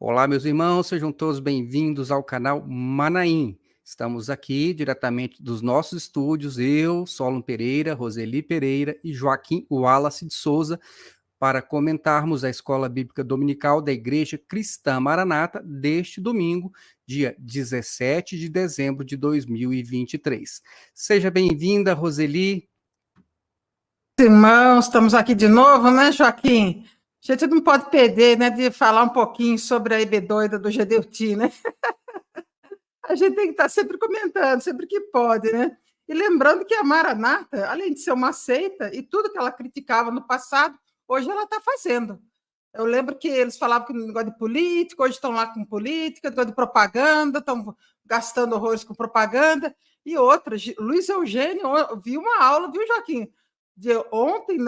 Olá, meus irmãos, sejam todos bem-vindos ao canal Manaim. Estamos aqui diretamente dos nossos estúdios, eu, Solon Pereira, Roseli Pereira e Joaquim Wallace de Souza, para comentarmos a Escola Bíblica Dominical da Igreja Cristã Maranata deste domingo, dia 17 de dezembro de 2023. Seja bem-vinda, Roseli. Irmãos, estamos aqui de novo, né, Joaquim? A gente não pode perder, né, de falar um pouquinho sobre a EB doida do Gedeuti, né? A gente tem que estar sempre comentando, sempre que pode, né? E lembrando que a Maranata, além de ser uma seita, e tudo que ela criticava no passado, hoje ela está fazendo. Eu lembro que eles falavam que não negócio de política, hoje estão lá com política, negócio de propaganda, estão gastando horrores com propaganda. E outra, Luiz Eugênio viu uma aula, viu, Joaquim? De ontem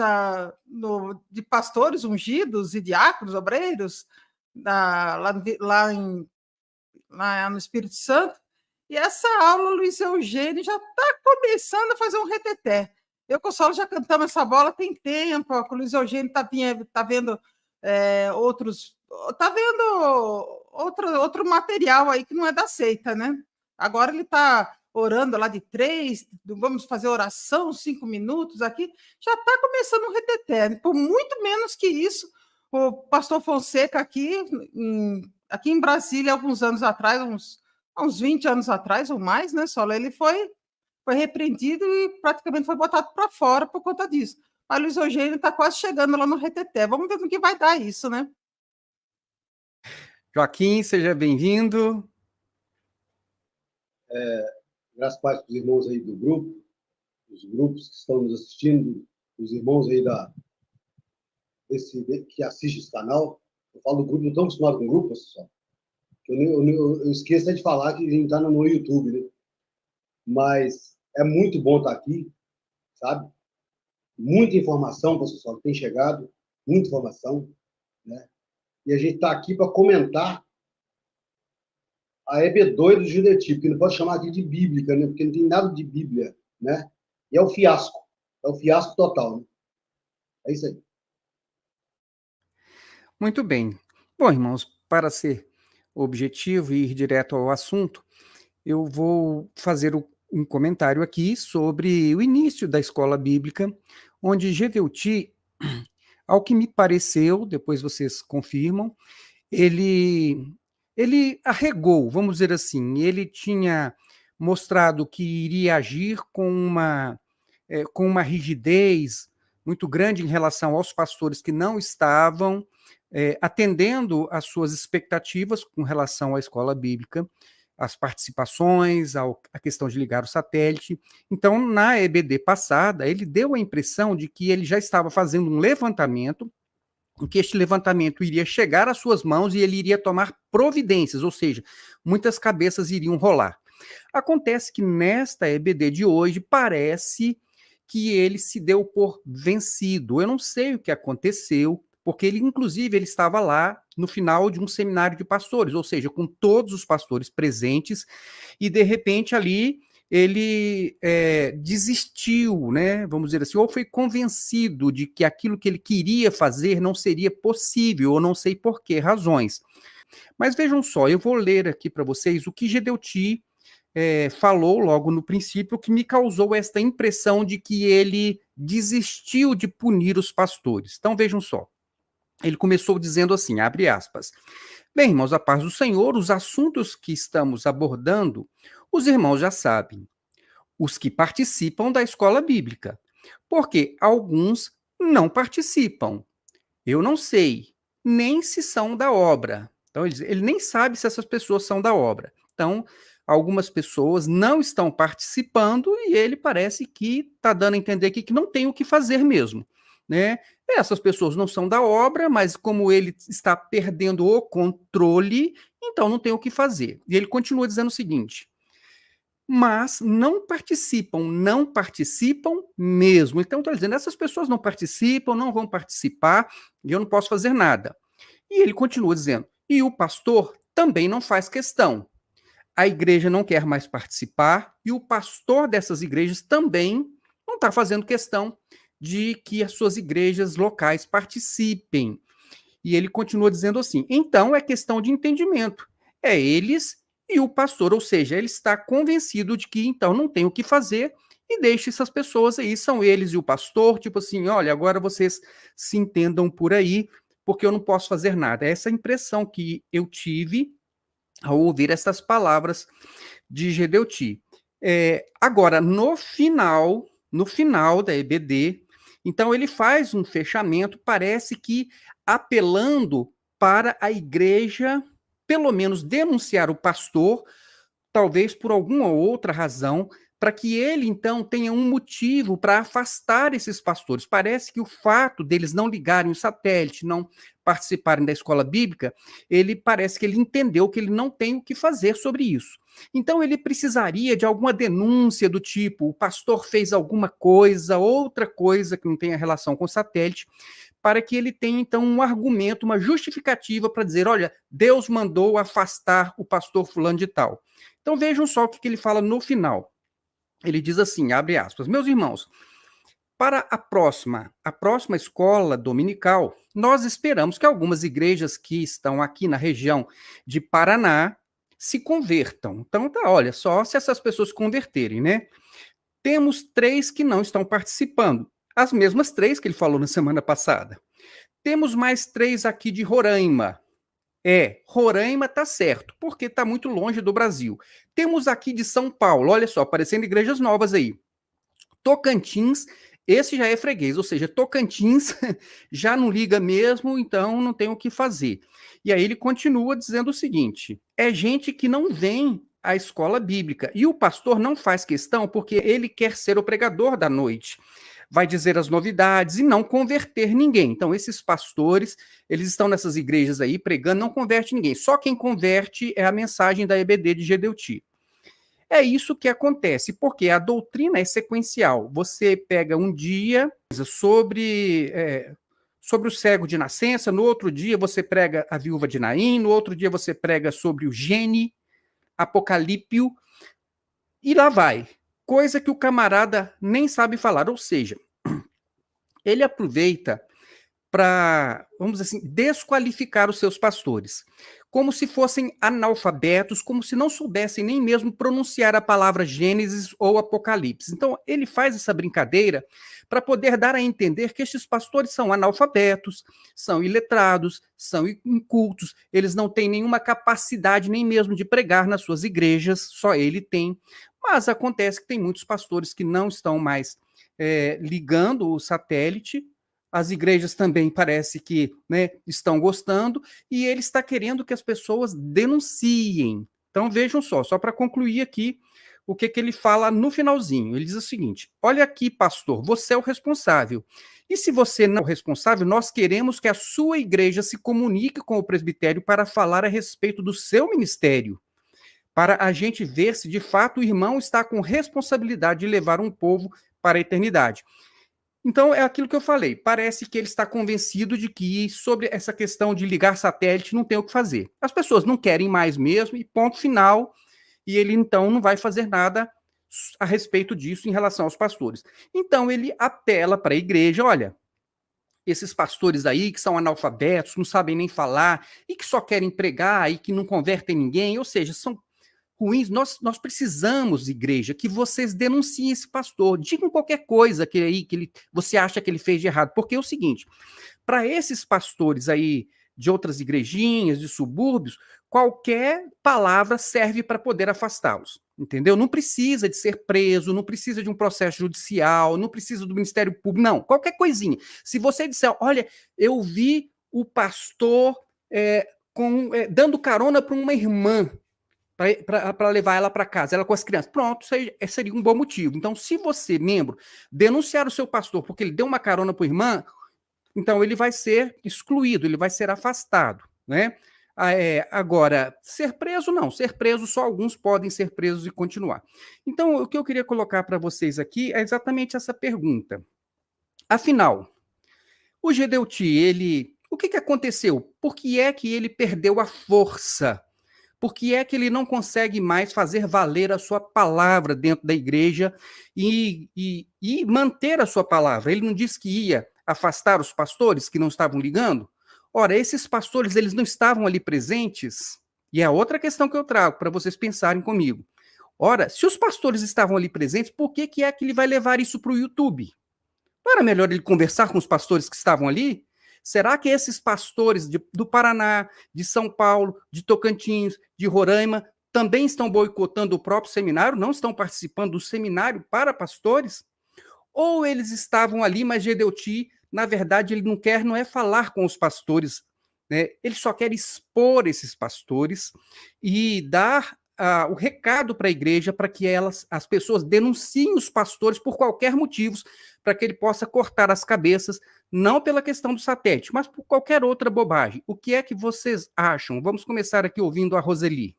de pastores ungidos e diáconos, obreiros, lá no Espírito Santo. E essa aula, Luiz Eugênio já está começando a fazer um reteté. Eu com o Solo já cantamos essa bola tem tempo, o Luiz Eugênio tá vendo está vendo outro material aí que não é da seita, né? Agora ele está orando lá de 3, vamos fazer oração 5 minutos aqui, já está começando um reteté. Por muito menos que isso, o pastor Fonseca aqui em Brasília, alguns anos atrás, uns 20 anos atrás ou mais, né, Sola, ele foi repreendido e praticamente foi botado para fora por conta disso. A Luiz Eugênio está quase chegando lá no reteté. Vamos ver no que vai dar isso, né? Joaquim, seja bem-vindo. Graças a Deus para os irmãos aí do grupo, os grupos que estão nos assistindo, os irmãos aí que assistem esse canal. Eu falo do grupo, não estou acostumado com grupo, pessoal. Eu esqueço de falar que a gente está no YouTube, né? Mas é muito bom estar aqui, sabe? Muita informação, pessoal, que tem chegado, muita informação, né? E a gente está aqui para comentar a EB2 do Judeti, porque não pode chamar aqui de bíblica, né? Porque não tem nada de Bíblia, né? E é o fiasco total, né? É isso aí. Muito bem. Bom, irmãos, para ser objetivo e ir direto ao assunto, eu vou fazer um comentário aqui sobre o início da escola bíblica, onde Gedeuti, ao que me pareceu, depois vocês confirmam, ele arregou, vamos dizer assim, ele tinha mostrado que iria agir com uma rigidez muito grande em relação aos pastores que não estavam atendendo às suas expectativas com relação à escola bíblica, as participações, a questão de ligar o satélite. Então, na EBD passada, ele deu a impressão de que ele já estava fazendo um levantamento, em que este levantamento iria chegar às suas mãos e ele iria tomar providências, ou seja, muitas cabeças iriam rolar. Acontece que nesta EBD de hoje parece que ele se deu por vencido. Eu não sei o que aconteceu, porque inclusive ele estava lá no final de um seminário de pastores, ou seja, com todos os pastores presentes, e de repente ali ele desistiu, né? Vamos dizer assim, ou foi convencido de que aquilo que ele queria fazer não seria possível, ou não sei por que razões. Mas vejam só, eu vou ler aqui para vocês o que Gedeuti falou logo no princípio, que me causou esta impressão de que ele desistiu de punir os pastores. Então vejam só, ele começou dizendo assim, abre aspas, bem, irmãos, a paz do Senhor, os assuntos que estamos abordando, os irmãos já sabem, os que participam da escola bíblica, porque alguns não participam. Eu não sei nem se são da obra. Então, ele nem sabe se essas pessoas são da obra. Então, algumas pessoas não estão participando e ele parece que está dando a entender aqui que não tem o que fazer mesmo, né? Essas pessoas não são da obra, mas como ele está perdendo o controle, então não tem o que fazer. E ele continua dizendo o seguinte, mas não participam mesmo. Então, estou dizendo, essas pessoas não participam, não vão participar, e eu não posso fazer nada. E ele continua dizendo, e o pastor também não faz questão. A igreja não quer mais participar, e o pastor dessas igrejas também não está fazendo questão de que as suas igrejas locais participem. E ele continua dizendo assim: então é questão de entendimento. É eles e o pastor, ou seja, ele está convencido de que então não tem o que fazer e deixa essas pessoas aí, são eles e o pastor, tipo assim, olha, agora vocês se entendam por aí, porque eu não posso fazer nada. Essa é a impressão que eu tive ao ouvir essas palavras de Gedeuti. Agora, no final da EBD, então ele faz um fechamento, parece que apelando para a igreja, pelo menos denunciar o pastor, talvez por alguma outra razão, para que ele, então, tenha um motivo para afastar esses pastores. Parece que o fato deles não ligarem o satélite, não participarem da escola bíblica, parece que ele entendeu que ele não tem o que fazer sobre isso. Então, ele precisaria de alguma denúncia do tipo, o pastor fez alguma coisa, outra coisa que não tenha relação com o satélite, para que ele tenha, então, um argumento, uma justificativa para dizer, olha, Deus mandou afastar o pastor fulano de tal. Então, vejam só o que ele fala no final. Ele diz assim, abre aspas, meus irmãos, para a próxima escola dominical, nós esperamos que algumas igrejas que estão aqui na região de Paraná se convertam. Então, tá, olha só, se essas pessoas se converterem, né? Temos 3 que não estão participando, as mesmas 3 que ele falou na semana passada. Temos mais 3 aqui de Roraima. Roraima tá certo, porque tá muito longe do Brasil. Temos aqui de São Paulo, olha só, aparecendo igrejas novas aí. Tocantins, esse já é freguês, ou seja, Tocantins já não liga mesmo, então não tem o que fazer. E aí ele continua dizendo o seguinte, é gente que não vem à escola bíblica, e o pastor não faz questão porque ele quer ser o pregador da noite, vai dizer as novidades e não converter ninguém. Então, esses pastores, eles estão nessas igrejas aí pregando, não converte ninguém. Só quem converte é a mensagem da EBD de Gedeuti. É isso que acontece, porque a doutrina é sequencial. Você pega um dia sobre o cego de nascença, no outro dia você prega a viúva de Naim, no outro dia você prega sobre o Gene, Apocalípio, e lá vai. Coisa que o camarada nem sabe falar, ou seja, ele aproveita para, vamos dizer assim, desqualificar os seus pastores, como se fossem analfabetos, como se não soubessem nem mesmo pronunciar a palavra Gênesis ou Apocalipse. Então, ele faz essa brincadeira para poder dar a entender que estes pastores são analfabetos, são iletrados, são incultos, eles não têm nenhuma capacidade nem mesmo de pregar nas suas igrejas, só ele tem. Mas acontece que tem muitos pastores que não estão mais ligando o satélite, as igrejas também parece que, né, estão gostando, e ele está querendo que as pessoas denunciem. Então vejam só para concluir aqui o que ele fala no finalzinho. Ele diz o seguinte, olha aqui, pastor, você é o responsável. E se você não é o responsável, nós queremos que a sua igreja se comunique com o presbitério para falar a respeito do seu ministério, para a gente ver se de fato o irmão está com responsabilidade de levar um povo para a eternidade. Então, é aquilo que eu falei, parece que ele está convencido de que sobre essa questão de ligar satélite não tem o que fazer. As pessoas não querem mais mesmo, e ponto final, e ele então não vai fazer nada a respeito disso em relação aos pastores. Então, ele apela para a igreja, olha, esses pastores aí que são analfabetos, não sabem nem falar, e que só querem pregar, e que não convertem ninguém, ou seja, são ruins, nós precisamos, igreja, que vocês denunciem esse pastor, digam qualquer coisa você acha que ele fez de errado, porque é o seguinte, para esses pastores aí de outras igrejinhas, de subúrbios, qualquer palavra serve para poder afastá-los, entendeu? Não precisa de ser preso, não precisa de um processo judicial, não precisa do Ministério Público, não, qualquer coisinha. Se você disser, olha, eu vi o pastor dando carona para uma irmã, para levar ela para casa, ela com as crianças. Pronto, isso aí seria um bom motivo. Então, se você, membro, denunciar o seu pastor porque ele deu uma carona para a irmã, então ele vai ser excluído, ele vai ser afastado, né? Agora, ser preso, não. Ser preso, só alguns podem ser presos e continuar. Então, o que eu queria colocar para vocês aqui é exatamente essa pergunta. Afinal, o Gedeuti, o que aconteceu? Por que é que ele perdeu a força? Por que é que ele não consegue mais fazer valer a sua palavra dentro da igreja e manter a sua palavra? Ele não disse que ia afastar os pastores que não estavam ligando? Ora, esses pastores, eles não estavam ali presentes? E é outra questão que eu trago para vocês pensarem comigo. Ora, se os pastores estavam ali presentes, por que é que ele vai levar isso para o YouTube? Não era melhor ele conversar com os pastores que estavam ali? Será que esses pastores do Paraná, de São Paulo, de Tocantins, de Roraima, também estão boicotando o próprio seminário? Não estão participando do seminário para pastores? Ou eles estavam ali, mas Gedeuti, na verdade, ele não é falar com os pastores, né? Ele só quer expor esses pastores e dar o recado para a igreja para que as pessoas denunciem os pastores por qualquer motivo, para que ele possa cortar as cabeças, não pela questão do satélite, mas por qualquer outra bobagem. O que é que vocês acham? Vamos começar aqui ouvindo a Roseli.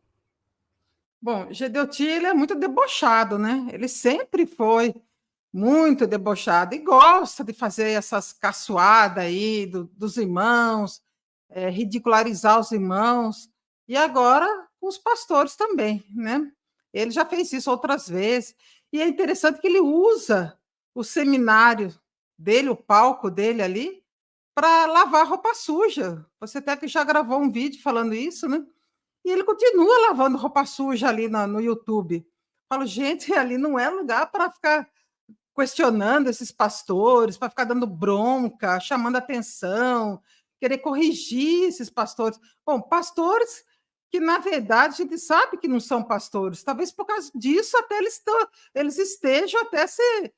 Bom, Gedeuti, ele é muito debochado, né? Ele sempre foi muito debochado e gosta de fazer essas caçoadas aí dos irmãos, ridicularizar os irmãos, e agora com os pastores também, né? Ele já fez isso outras vezes, e é interessante que ele usa o seminário dele, o palco dele ali, para lavar roupa suja. Você até que já gravou um vídeo falando isso, né? E ele continua lavando roupa suja ali no YouTube. Falo, gente, ali não é lugar para ficar questionando esses pastores, para ficar dando bronca, chamando atenção, querer corrigir esses pastores. Bom, pastores que, na verdade, a gente sabe que não são pastores. Talvez por causa disso até eles estejam até se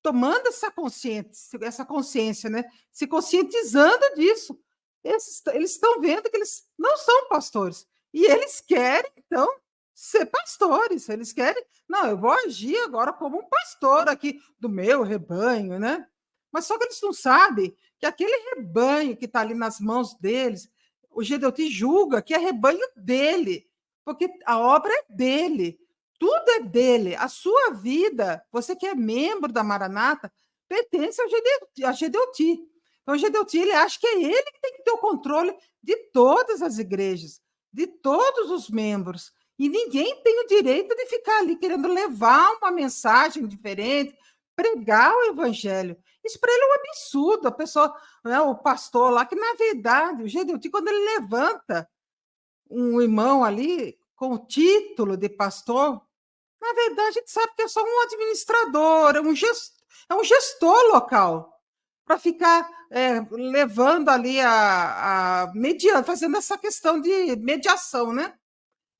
tomando essa consciência, né? Se conscientizando disso. Eles estão vendo que eles não são pastores. E eles querem, então, ser pastores. Eles querem, não, eu vou agir agora como um pastor aqui do meu rebanho, né? Mas só que eles não sabem que aquele rebanho que está ali nas mãos deles, o Gedeuti julga que é rebanho dele, porque a obra é dele, tudo é dele, a sua vida, você que é membro da Maranata, pertence ao Gedeuti. Então, o Gedeuti, ele acha que é ele que tem que ter o controle de todas as igrejas, de todos os membros. E ninguém tem o direito de ficar ali querendo levar uma mensagem diferente, pregar o evangelho. Isso para ele é um absurdo. A pessoa, né, o pastor lá, que na verdade, o Gedeuti, quando ele levanta um irmão ali com o título de pastor, na verdade, a gente sabe que é só um administrador, é um gestor local, para ficar levando ali fazendo essa questão de mediação, né?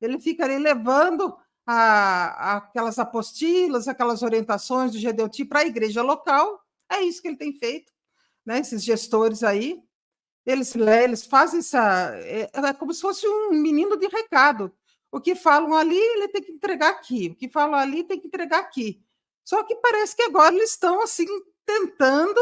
Ele fica ali levando aquelas apostilas, aquelas orientações do Gedeuti para a igreja local. É isso que ele tem feito, né? Esses gestores aí, eles fazem é como se fosse um menino de recado. O que falam ali, ele tem que entregar aqui. O que falam ali, tem que entregar aqui. Só que parece que agora eles estão assim tentando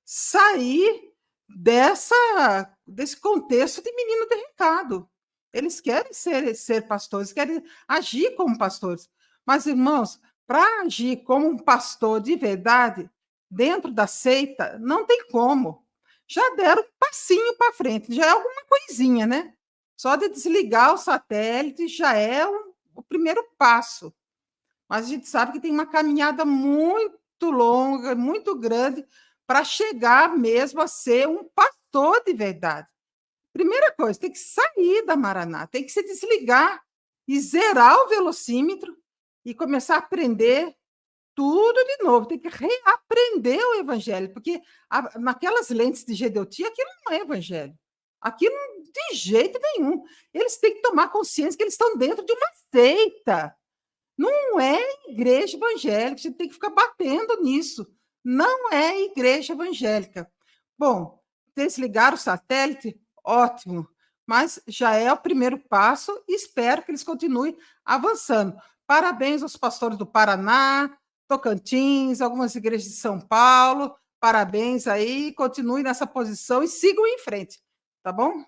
sair desse contexto de menino de recado. Eles querem ser pastores, querem agir como pastores. Mas, irmãos, para agir como um pastor de verdade, dentro da seita, não tem como. Já deram um passinho para frente, já é alguma coisinha, né? Só de desligar o satélite já é o primeiro passo. Mas a gente sabe que tem uma caminhada muito longa, muito grande, para chegar mesmo a ser um pastor de verdade. Primeira coisa, tem que sair da Maranata, tem que se desligar e zerar o velocímetro e começar a aprender tudo de novo, tem que reaprender o evangelho, porque naquelas lentes de Gedeuti, aquilo não é evangelho. Aquilo de jeito nenhum. Eles têm que tomar consciência que eles estão dentro de uma seita. Não é igreja evangélica, você tem que ficar batendo nisso. Não é igreja evangélica. Bom, desligar o satélite, ótimo, mas já é o primeiro passo e espero que eles continuem avançando. Parabéns aos pastores do Paraná, Tocantins, algumas igrejas de São Paulo, parabéns aí, continuem nessa posição e sigam em frente, tá bom?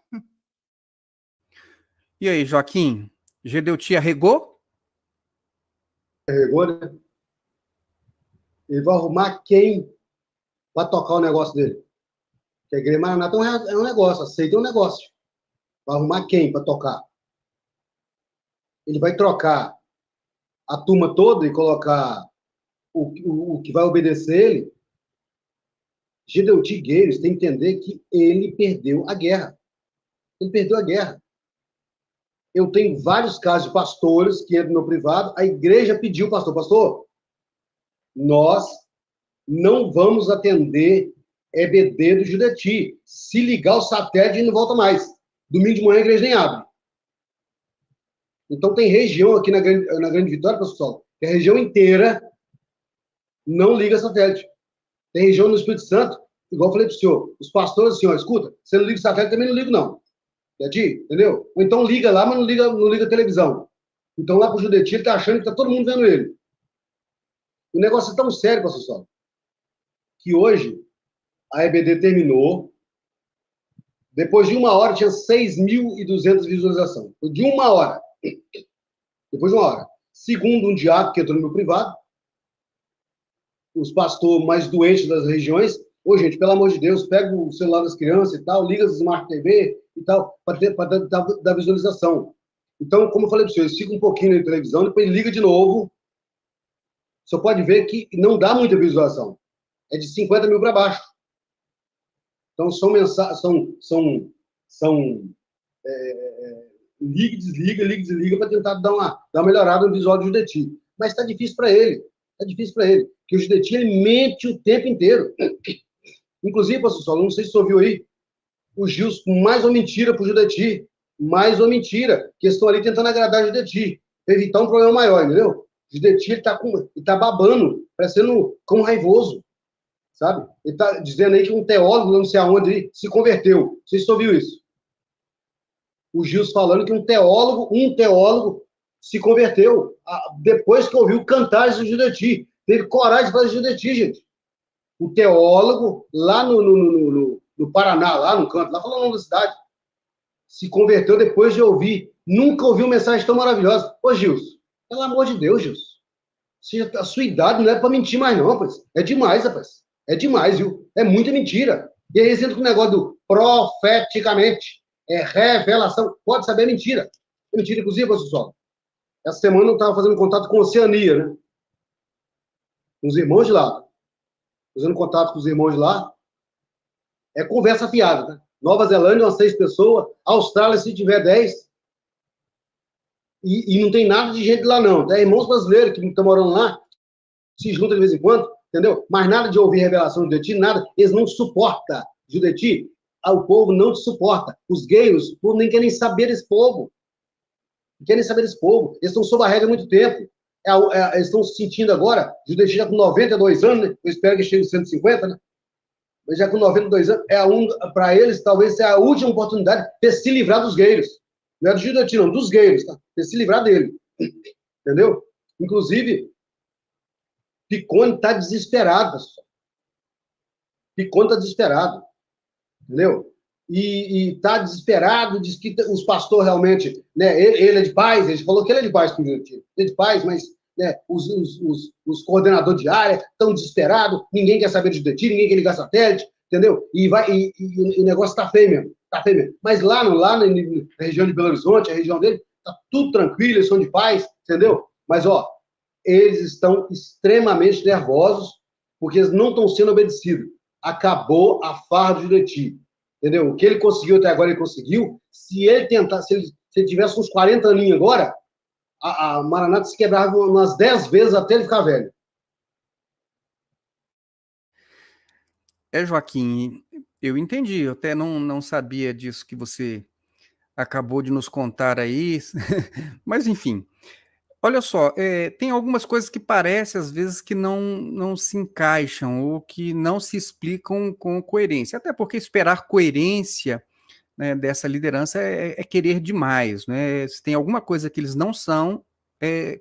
E aí, Joaquim, Gedeuti arregou? Arregou, né? Ele vai arrumar quem para tocar o negócio dele? Porque a igreja Maranata é um negócio, aceita um negócio. Vai arrumar quem para tocar? Ele vai trocar a turma toda e colocar o que vai obedecer ele? Gedeuti Gueiros tem que entender que ele perdeu a guerra. Ele perdeu a guerra. Eu tenho vários casos de pastores que entram no privado, a igreja pediu, pastor, nós não vamos atender EBD do Judeti. Se ligar o satélite, não volta mais. Domingo de manhã a igreja nem abre. Então tem região aqui na Grande Vitória, pessoal, que a região inteira não liga satélite. Tem região no Espírito Santo, igual eu falei para o senhor, os pastores assim, ó, escuta, você não liga satélite, também não ligo não. Entendeu? Ou então liga lá, mas não liga a televisão. Então lá pro Judeti ele tá achando que tá todo mundo vendo ele. O negócio é tão sério, pastor Saulo, que hoje a EBD terminou, depois de 1 hora tinha 6.200 visualizações. De 1 hora. Depois de 1 hora. Segundo um diácono que entrou no meu privado, os pastores mais doentes das regiões, ô gente, pelo amor de Deus, pega o celular das crianças e tal, liga as Smart TV e tal, para dar visualização. Então, como eu falei para vocês, fica um pouquinho na televisão, depois liga de novo, você pode ver que não dá muita visualização. É de 50 mil para baixo. Então, são liga e desliga para tentar dar uma melhorada no visual do Judeti. Mas está difícil para ele. Está difícil para ele. Porque o Judeti, ele mente o tempo inteiro. Inclusive, pastor Saulo, não sei se você ouviu aí, o Gils, mais uma mentira para o Judeti. Mais uma mentira. Que eles estão ali tentando agradar o Judeti. Para evitar um problema maior, entendeu? O Judeti, ele tá babando, parecendo como raivoso. Sabe? Ele está dizendo aí que um teólogo, não sei aonde, se converteu. Não sei se você ouviu isso. O Gils falando que um teólogo se converteu depois que ouviu cantares do Judeti. Teve coragem de fazer Judeti, gente. O teólogo, lá no Paraná, lá no canto, lá falando o nome da cidade, se converteu depois de ouvir. Nunca ouviu uma mensagem tão maravilhosa. Ô, Gils, pelo amor de Deus, Gils. A sua idade não é para mentir mais, não, rapaz. É demais, rapaz. É demais, viu? É muita mentira. E aí eles entram com o negócio do profeticamente. É revelação. Pode saber, é mentira. É mentira, inclusive, pessoal. Essa semana eu estava fazendo contato com a Oceania, né? Com os irmãos de lá. Fazendo contato com os irmãos de lá. É conversa fiada, tá? Nova Zelândia, umas 6 pessoas. Austrália, se tiver 10. E não tem nada de gente lá, não. Tem irmãos brasileiros que estão morando lá, se juntam de vez em quando, entendeu? Mas nada de ouvir revelação de Judeti, nada. Eles não suportam Judeti. O povo não te suporta. Os gays, o povo nem querem saber desse povo. Não querem saber desse povo. Eles estão sob a regra há muito tempo. Eles estão se sentindo agora, Judeti já com 92 anos, né? Eu espero que chegue aos 150, né? Mas já com 92 anos, para eles, talvez, é a última oportunidade de se livrar dos gays. Não é do Judeti, não, dos gays, tá? De se livrar dele. Entendeu? Inclusive, Picone está desesperado, pessoal. Picone está desesperado. Entendeu? E está desesperado, diz que os pastores realmente, né, ele é de paz, ele falou que ele é de paz, ele é de paz, mas né, os coordenadores de área estão desesperados, ninguém quer saber de Judeti, ninguém quer ligar satélite, entendeu? E o negócio está feio mesmo, tá feio mesmo. Mas lá na região de Belo Horizonte, a região dele, está tudo tranquilo, eles são de paz, entendeu? Mas, ó, eles estão extremamente nervosos, porque eles não estão sendo obedecidos. Acabou a farra do Judeti. Entendeu? O que ele conseguiu até agora, ele conseguiu. Se ele tentar, se ele tivesse uns 40 aninhos agora, a Maranata se quebrava umas 10 vezes até ele ficar velho. Joaquim, eu entendi. Eu até não sabia disso que você acabou de nos contar aí. Mas, enfim. Olha só, tem algumas coisas que parecem, às vezes, que não se encaixam ou que não se explicam com coerência. Até porque esperar coerência, né, dessa liderança é querer demais, né? Se tem alguma coisa que eles não são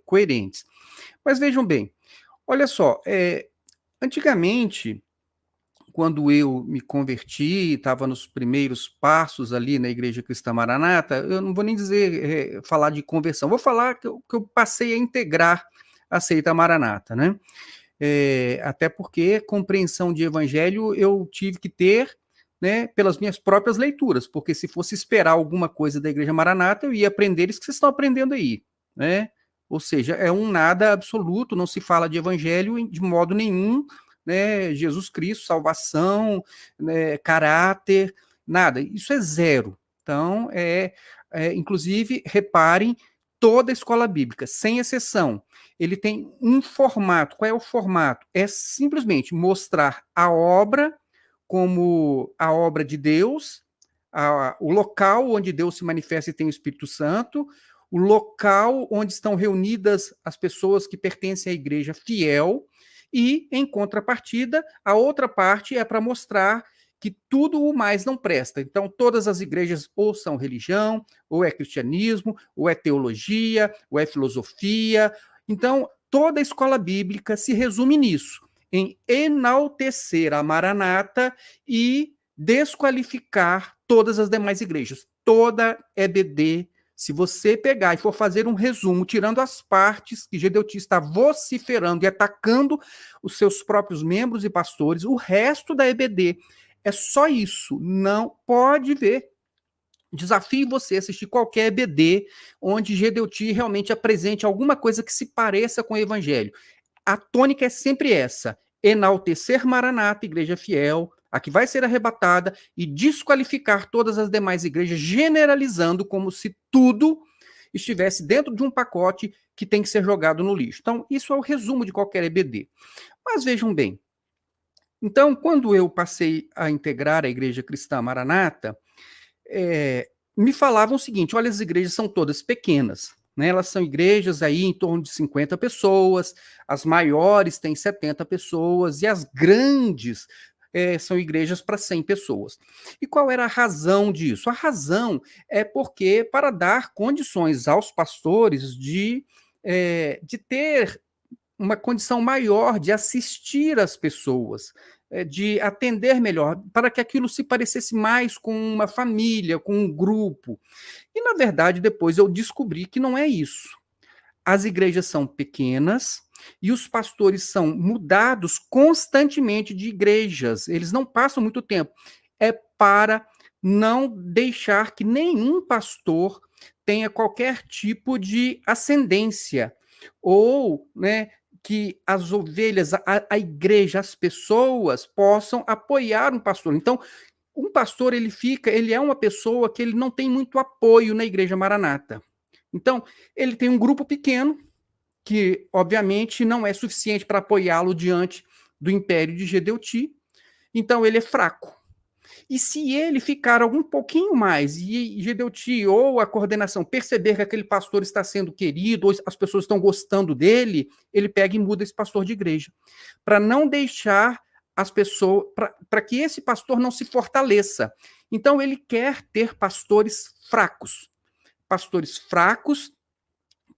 coerentes. Mas vejam bem, olha só, antigamente, quando eu me converti, estava nos primeiros passos ali na Igreja Cristã Maranata, eu não vou nem dizer, falar de conversão, vou falar que eu passei a integrar a seita Maranata, né? Até porque compreensão de evangelho eu tive que ter, né, pelas minhas próprias leituras, porque se fosse esperar alguma coisa da Igreja Maranata, eu ia aprender isso que vocês estão aprendendo aí, né? Ou seja, é um nada absoluto, não se fala de evangelho de modo nenhum, né, Jesus Cristo, salvação, né, caráter, nada. Isso é zero. Então, inclusive, reparem, toda a escola bíblica, sem exceção, ele tem um formato. Qual é o formato? É simplesmente mostrar a obra como a obra de Deus, o local onde Deus se manifesta e tem o Espírito Santo, o local onde estão reunidas as pessoas que pertencem à igreja fiel, e, em contrapartida, a outra parte é para mostrar que tudo o mais não presta. Então, todas as igrejas ou são religião, ou é cristianismo, ou é teologia, ou é filosofia. Então, toda a escola bíblica se resume nisso, em enaltecer a Maranata e desqualificar todas as demais igrejas. Toda EBD, se você pegar e for fazer um resumo, tirando as partes que Gedeuti está vociferando e atacando os seus próprios membros e pastores, o resto da EBD é só isso. Não pode ver. Desafio você a assistir qualquer EBD onde Gedeuti realmente apresente alguma coisa que se pareça com o evangelho. A tônica é sempre essa: enaltecer Maranata, igreja fiel, a que vai ser arrebatada, e desqualificar todas as demais igrejas, generalizando como se tudo estivesse dentro de um pacote que tem que ser jogado no lixo. Então, isso é o resumo de qualquer EBD. Mas vejam bem, então, quando eu passei a integrar a Igreja Cristã Maranata, me falavam o seguinte: olha, as igrejas são todas pequenas, né? Elas são igrejas aí em torno de 50 pessoas, as maiores têm 70 pessoas, e as grandes são igrejas para 100 pessoas. E qual era a razão disso? A razão é porque, para dar condições aos pastores de ter uma condição maior de assistir as pessoas, de atender melhor, para que aquilo se parecesse mais com uma família, com um grupo. E, na verdade, depois eu descobri que não é isso. As igrejas são pequenas e os pastores são mudados constantemente de igrejas. Eles não passam muito tempo. É para não deixar que nenhum pastor tenha qualquer tipo de ascendência, ou, né, que as ovelhas, a igreja, as pessoas possam apoiar um pastor. Então, um pastor, ele é uma pessoa que ele não tem muito apoio na Igreja Maranata. Então, ele tem um grupo pequeno, que obviamente não é suficiente para apoiá-lo diante do império de Gedeuti. Então, ele é fraco. E se ele ficar algum pouquinho mais, e Gedeuti ou a coordenação perceber que aquele pastor está sendo querido, ou as pessoas estão gostando dele, ele pega e muda esse pastor de igreja, para não deixar as pessoas, para que esse pastor não se fortaleça. Então, ele quer ter pastores fracos,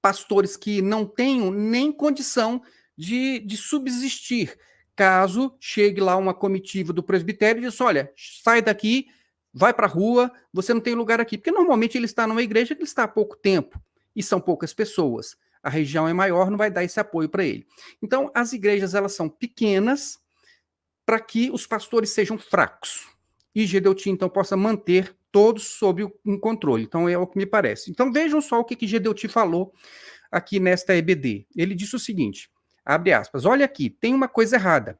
pastores que não tenham nem condição de subsistir, caso chegue lá uma comitiva do presbitério e diz: olha, sai daqui, vai para a rua, você não tem lugar aqui. Porque normalmente ele está numa igreja que ele está há pouco tempo, e são poucas pessoas. A região é maior, não vai dar esse apoio para ele. Então, as igrejas, elas são pequenas para que os pastores sejam fracos. E Gedeuti, então, possa manter todos sob um controle. Então, é o que me parece. Então, vejam só o que Gedeuti falou aqui nesta EBD. Ele disse o seguinte, abre aspas: olha aqui, tem uma coisa errada.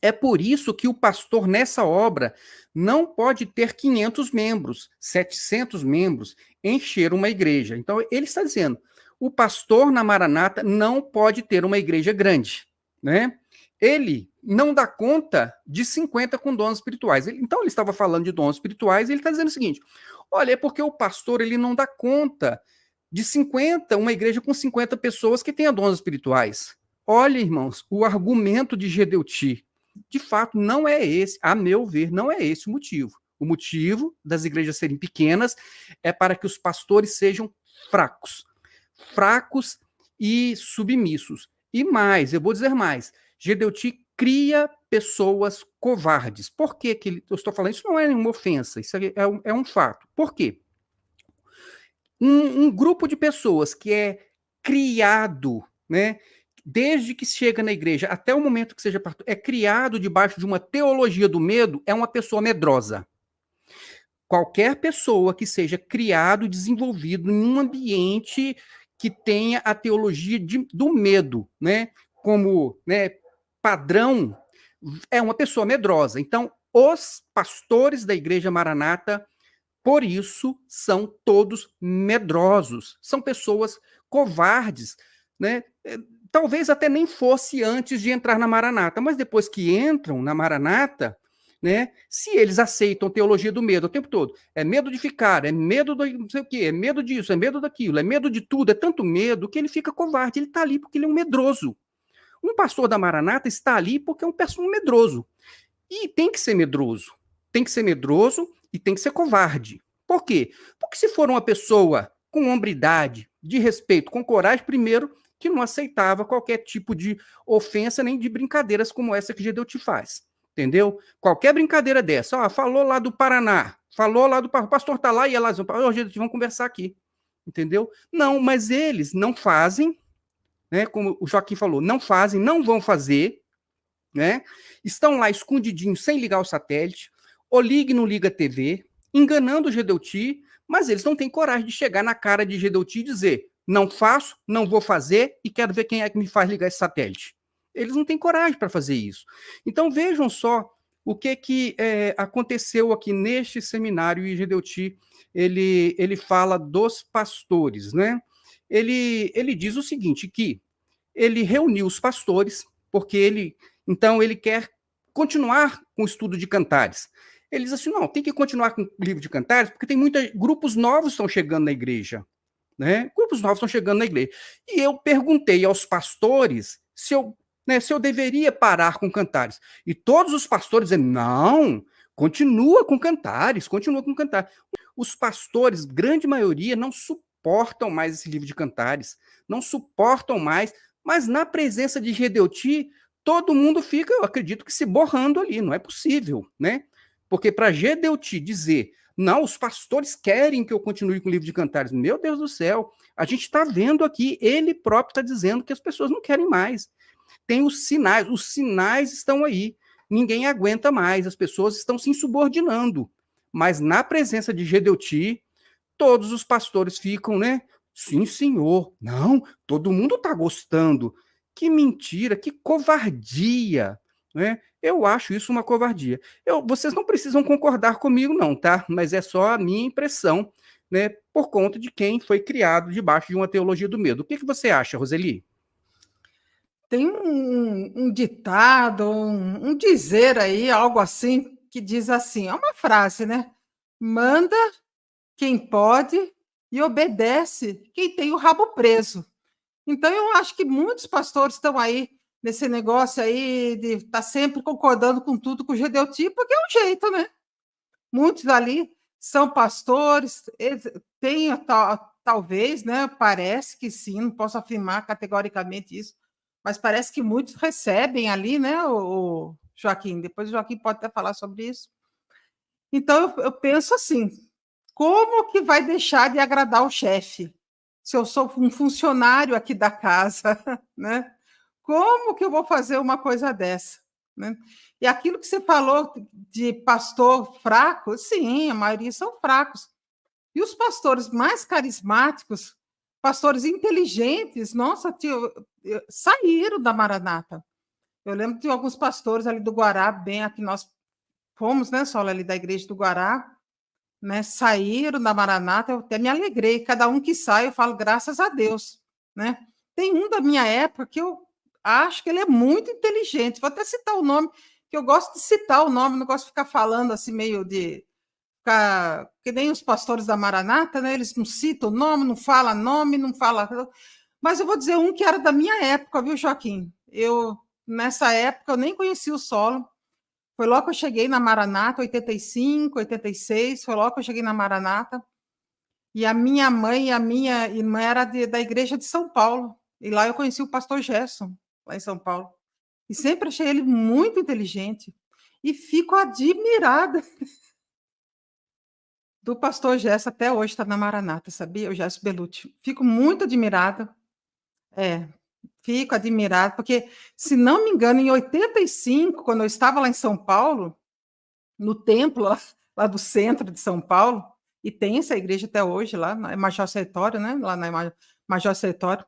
É por isso que o pastor nessa obra não pode ter 500 membros, 700 membros, encher uma igreja. Então, ele está dizendo, o pastor na Maranata não pode ter uma igreja grande, né? Ele não dá conta de 50 com dons espirituais. Então, ele estava falando de dons espirituais, e ele está dizendo o seguinte: olha, é porque o pastor ele não dá conta de 50, uma igreja com 50 pessoas que tenha dons espirituais. Olha, irmãos, o argumento de Gedeuti, de fato, não é esse, a meu ver, não é esse o motivo. O motivo das igrejas serem pequenas é para que os pastores sejam fracos e submissos. E mais, eu vou dizer mais, Gedeuti cria pessoas covardes. Por que eu estou falando? Isso não é nenhuma ofensa, isso é um fato. Por quê? Um grupo de pessoas que é criado, né, desde que chega na igreja até o momento que seja pastor, é criado debaixo de uma teologia do medo, é uma pessoa medrosa. Qualquer pessoa que seja criado e desenvolvido em um ambiente que tenha a teologia do medo, né, como, né, padrão, é uma pessoa medrosa. Então, os pastores da Igreja Maranata, por isso, são todos medrosos. São pessoas covardes, né? Talvez até nem fosse antes de entrar na Maranata, mas depois que entram na Maranata, né? Se eles aceitam teologia do medo o tempo todo, é medo de ficar, é medo do não sei o quê, é medo disso, é medo daquilo, é medo de tudo, é tanto medo que ele fica covarde. Ele está ali porque ele é um medroso. Um pastor da Maranata está ali porque é um medroso. E tem que ser medroso. Tem que ser medroso e tem que ser covarde. Por quê? Porque se for uma pessoa com hombridade, de respeito, com coragem, primeiro, que não aceitava qualquer tipo de ofensa nem de brincadeiras como essa que Gedeuti faz. Entendeu? Qualquer brincadeira dessa. Ó, falou lá do Paraná, falou lá do... O pastor tá lá e elas vão... Gedeuti, vamos conversar aqui. Entendeu? Não, mas eles não fazem, né? Como o Joaquim falou, não fazem, não vão fazer, né? Estão lá escondidinhos, sem ligar o satélite, o liga e não liga a TV, enganando o Gedeuti, mas eles não têm coragem de chegar na cara de Gedeuti e dizer, não faço, não vou fazer e quero ver quem é que me faz ligar esse satélite. Eles não têm coragem para fazer isso. Então vejam só o que aconteceu aqui neste seminário, e Gedeuti, ele fala dos pastores, né? Ele diz o seguinte, que ele reuniu os pastores, porque então ele quer continuar com o estudo de Cantares. Ele diz assim, não, tem que continuar com o livro de Cantares, porque tem muitos grupos novos estão chegando na igreja, né? Grupos novos estão chegando na igreja. E eu perguntei aos pastores se eu deveria parar com Cantares. E todos os pastores dizem, não, continua com Cantares, continua com Cantares. Os pastores, grande maioria, não suportam mais esse livro de Cantares, não suportam mais, mas na presença de Gedeuti, todo mundo fica, eu acredito que se borrando ali, não é possível, né? Porque para Gedeuti dizer, não, os pastores querem que eu continue com o livro de Cantares, meu Deus do céu, a gente está vendo aqui, ele próprio está dizendo que as pessoas não querem mais. Tem os sinais estão aí, ninguém aguenta mais, as pessoas estão se insubordinando, mas na presença de Gedeuti, todos os pastores ficam, né? Sim, senhor. Não, todo mundo está gostando. Que mentira, que covardia, né? Eu acho isso uma covardia. Vocês não precisam concordar comigo, não, tá? Mas é só a minha impressão, né? Por conta de quem foi criado debaixo de uma teologia do medo. O que você acha, Roseli? Tem um ditado, um dizer aí, algo assim, que diz assim, é uma frase, né? Manda quem pode e obedece quem tem o rabo preso. Então, eu acho que muitos pastores estão aí nesse negócio aí de estar sempre concordando com tudo com o Gedeuti, porque é um jeito, né? Muitos ali são pastores, têm talvez, né? Parece que sim, não posso afirmar categoricamente isso, mas parece que muitos recebem ali, né, o Joaquim? Depois o Joaquim pode até falar sobre isso. Então, eu penso assim, como que vai deixar de agradar o chefe? Se eu sou um funcionário aqui da casa, né? Como que eu vou fazer uma coisa dessa? Né? E aquilo que você falou de pastor fraco, sim, a maioria são fracos. E os pastores mais carismáticos, pastores inteligentes, nossa, saíram da Maranata. Eu lembro de alguns pastores ali do Guará, bem aqui nós fomos, né, Sola, ali da igreja do Guará, né, saíram da Maranata, eu até me alegrei. Cada um que sai, eu falo, graças a Deus. Né? Tem um da minha época que eu acho que ele é muito inteligente. Vou até citar o nome, que eu gosto de citar o nome, não gosto de ficar falando assim, meio de... que nem os pastores da Maranata, né? Eles não citam o nome, não falam nome, não falam... Mas eu vou dizer um que era da minha época, viu, Joaquim? Nessa época, eu nem conhecia o solo. Foi logo que eu cheguei na Maranata, 85, 86, foi logo que eu cheguei na Maranata. E a minha mãe e a minha irmã era da igreja de São Paulo. E lá eu conheci o pastor Gerson, lá em São Paulo. E sempre achei ele muito inteligente. E fico admirada do pastor Gerson, até hoje está na Maranata, sabia? O Gerson Belucci. Fico muito admirada. Fico admirada, porque, se não me engano, em 85, quando eu estava lá em São Paulo, no templo lá do centro de São Paulo, e tem essa igreja até hoje lá, é Major Sertório, né? Lá na Major Sertório.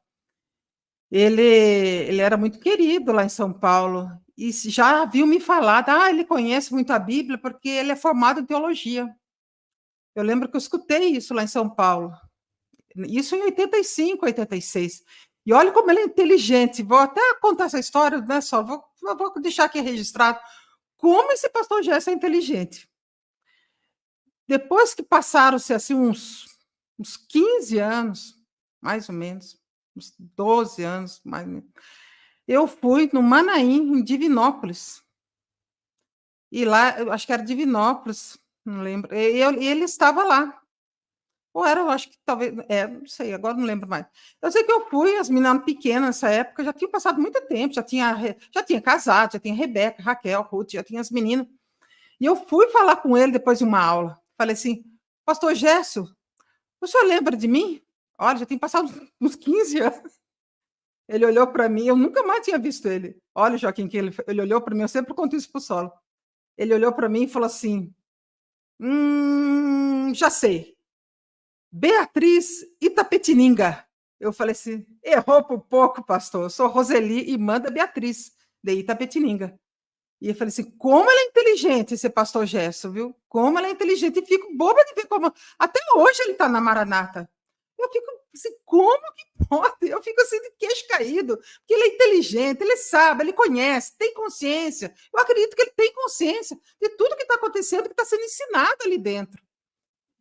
Ele era muito querido lá em São Paulo, e já haviam me falado, ele conhece muito a Bíblia porque ele é formado em teologia. Eu lembro que eu escutei isso lá em São Paulo. Isso em 85, 86. E olha como ele é inteligente. Vou até contar essa história, né, só vou deixar aqui registrado como esse pastor Gerson é inteligente. Depois que passaram-se assim, uns 15 anos, mais ou menos, uns 12 anos, mais ou menos, eu fui no Manaim, em Divinópolis. E lá, eu acho que era Divinópolis, não lembro. E ele estava lá. Ou era, eu acho que talvez, não sei, agora não lembro mais. Eu sei que eu fui, as meninas pequenas nessa época já tinham passado muito tempo, já tinha casado, já tinha Rebeca, Raquel, Ruth, já tinha as meninas. E eu fui falar com ele depois de uma aula. Falei assim, pastor Gerson, o senhor lembra de mim? Olha, já tem passado uns 15 anos. Ele olhou para mim, eu nunca mais tinha visto ele. Olha, Joaquim, que ele olhou para mim, eu sempre conto isso para o Solo. Ele olhou para mim e falou assim, já sei. Beatriz Itapetininga. Eu falei assim, errou por pouco, pastor. Eu sou Roseli, irmã da Beatriz, de Itapetininga. E eu falei assim, como ela é inteligente, esse pastor Gerson, viu? Como ela é inteligente. E fico boba de ver como... Até hoje ele está na Maranata. Eu fico assim, como que pode? Eu fico assim de queixo caído. Porque ele é inteligente, ele sabe, ele conhece, tem consciência. Eu acredito que ele tem consciência de tudo que está acontecendo, que está sendo ensinado ali dentro.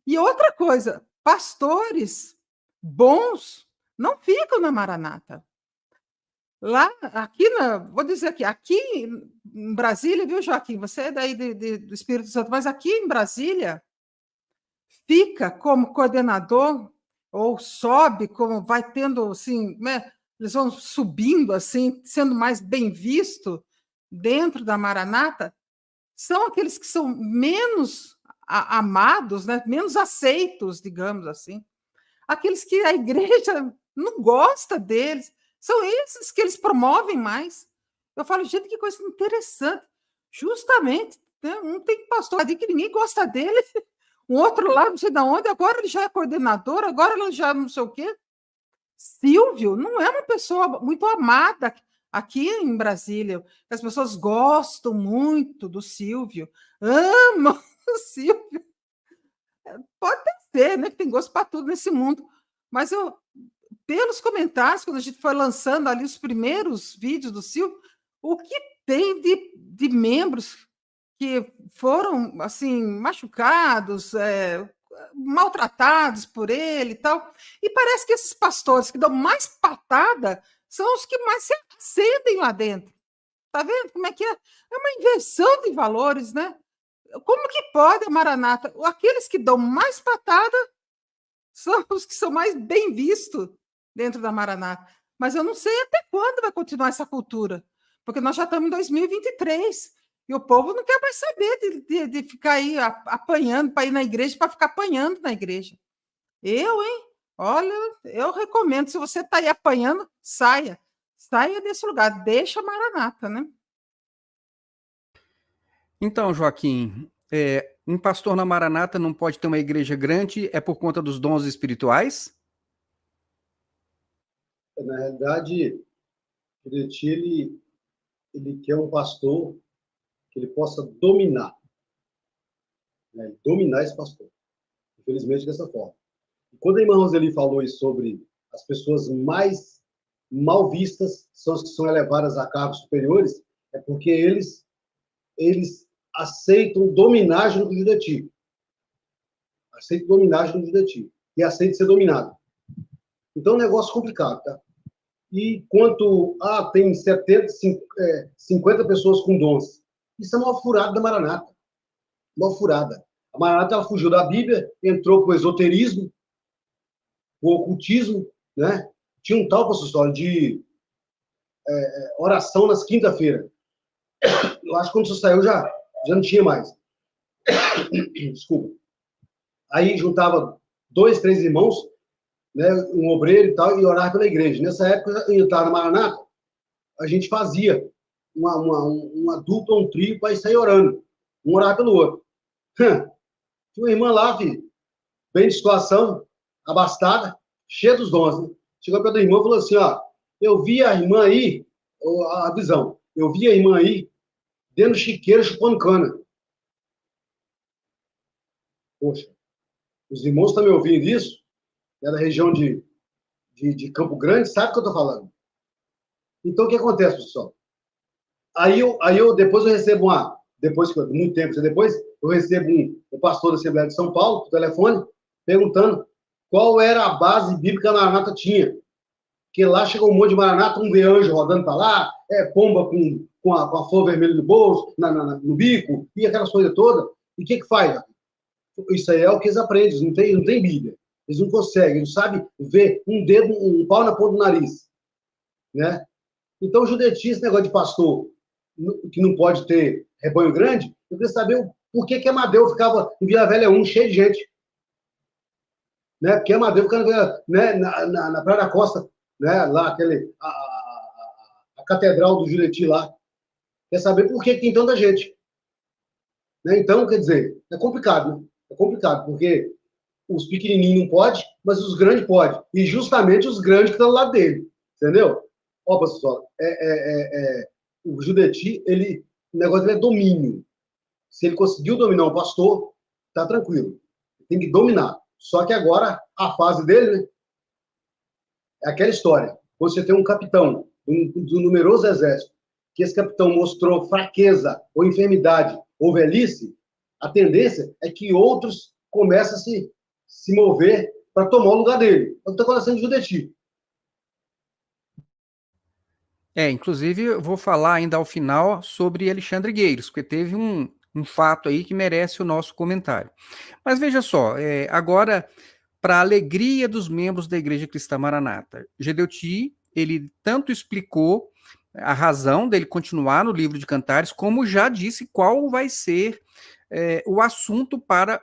E outra coisa, pastores bons não ficam na Maranata. Lá, vou dizer aqui em Brasília, viu, Joaquim? Você é daí do Espírito Santo, mas aqui em Brasília fica como coordenador ou sobe, como vai tendo, assim, né, eles vão subindo, assim, sendo mais bem visto dentro da Maranata, são aqueles que são menos amados, né, menos aceitos, digamos assim. Aqueles que a igreja não gosta deles, são esses que eles promovem mais. Eu falo, gente, que coisa interessante. Justamente, né, um tem pastor ali que ninguém gosta dele, um outro lá, não sei de onde, agora ele já é coordenador, agora ele já não sei o quê. Silvio não é uma pessoa muito amada aqui em Brasília. As pessoas gostam muito do Silvio, amam o Silvio. Pode ser, né, que tem gosto para tudo nesse mundo, mas pelos comentários, quando a gente foi lançando ali os primeiros vídeos do Silvio, o que tem de membros que foram assim machucados, maltratados por ele e tal. E parece que esses pastores que dão mais patada são os que mais se acendem lá dentro. Tá vendo como é que é? É uma inversão de valores, né? Como que pode a Maranata? Aqueles que dão mais patada são os que são mais bem vistos dentro da Maranata. Mas eu não sei até quando vai continuar essa cultura, porque nós já estamos em 2023 e o povo não quer mais saber de ficar aí apanhando para ir na igreja, para ficar apanhando na igreja. Hein? Olha, eu recomendo, se você está aí apanhando, saia desse lugar, deixa a Maranata, né? Então, Joaquim, um pastor na Maranata não pode ter uma igreja grande, é por conta dos dons espirituais? Na realidade, ele quer um pastor que ele possa dominar, né? Dominar esse pastor. Infelizmente, dessa forma. E quando a irmã Roseli falou isso sobre as pessoas mais mal vistas são as que são elevadas a cargos superiores, é porque eles aceitam dominagem no judativo. Aceitam dominagem no judativo. E aceitam ser dominado. Então, é um negócio complicado, tá? E quanto tem 50 pessoas com dons. Isso é uma furada da Maranata. Uma furada. A Maranata ela fugiu da Bíblia, entrou para o esoterismo, o ocultismo, né? Tinha um tal, pastor Sócio, de oração nas quinta-feiras. Eu acho que quando isso saiu já não tinha mais. Desculpa. Aí juntava 2, 3 irmãos, né, um obreiro e tal, e orava pela igreja. Nessa época, eu estava na Maranata, a gente fazia uma dupla, um trio, para sair orando. Um orar pelo outro. Tinha uma irmã lá, filho, bem de situação, abastada, cheia dos dons. Né? Chegou perto da irmã e falou assim, eu vi a irmã aí, a visão, Eu vi a irmã aí, dentro do chiqueiro, chupando cana. Poxa, os irmãos estão me ouvindo isso? É da região de Campo Grande, sabe o que eu estou falando? Então, o que acontece, pessoal? Depois eu recebo muito tempo depois, eu recebo um pastor da Assembleia de São Paulo, por telefone, perguntando qual era a base bíblica que a Maranata tinha. Porque lá chegou um monte de Maranata, vê anjo rodando para lá, pomba com a flor vermelha no bolso, no bico, e aquelas coisas todas. E o que faz? Isso aí é o que eles aprendem, não tem Bíblia. Eles não conseguem, eles não sabem ver um pau na ponta do nariz. Né? Então, o judetismo, esse negócio de pastor, que não pode ter rebanho grande, eu queria saber por que Amadeu ficava em Vila Velha 1, cheio de gente. Né? Porque Amadeu ficava, né, na Praia da Costa, né, lá, a catedral do Jureti lá. Quer saber por que tem tanta gente. Né? Então, quer dizer, é complicado, né? É complicado, porque os pequenininhos não podem, mas os grandes podem. E justamente os grandes que estão do lado dele. Entendeu? Ó, pessoal, o Judeti, o negócio dele é domínio. Se ele conseguiu dominar o pastor, tá tranquilo. Tem que dominar. Só que agora, a fase dele, né, é aquela história. Você tem um capitão do numeroso exército, que esse capitão mostrou fraqueza, ou enfermidade, ou velhice, a tendência é que outros comecem a se mover para tomar o lugar dele. É o que está acontecendo no Judeti. Inclusive, eu vou falar ainda ao final sobre Alexandre Gueiros, porque teve um fato aí que merece o nosso comentário. Mas veja só, agora, para a alegria dos membros da Igreja Cristã Maranata, Gedeuti, ele tanto explicou a razão dele continuar no livro de Cantares, como já disse qual vai ser o assunto para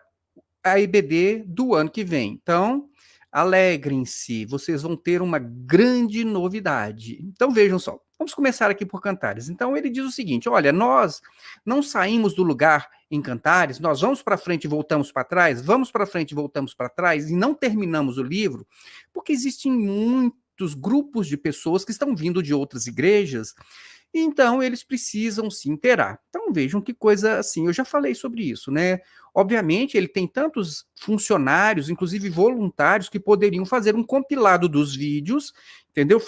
a IBD do ano que vem. Então, alegrem-se, vocês vão ter uma grande novidade. Então, vejam só, vamos começar aqui por Cantares. Então, ele diz o seguinte, olha, nós não saímos do lugar em Cantares, nós vamos para frente e voltamos para trás, vamos para frente e voltamos para trás, e não terminamos o livro, porque existem muitos grupos de pessoas que estão vindo de outras igrejas, então eles precisam se inteirar. Então vejam que coisa assim, eu já falei sobre isso, né? Obviamente ele tem tantos funcionários, inclusive voluntários, que poderiam fazer um compilado dos vídeos, entendeu?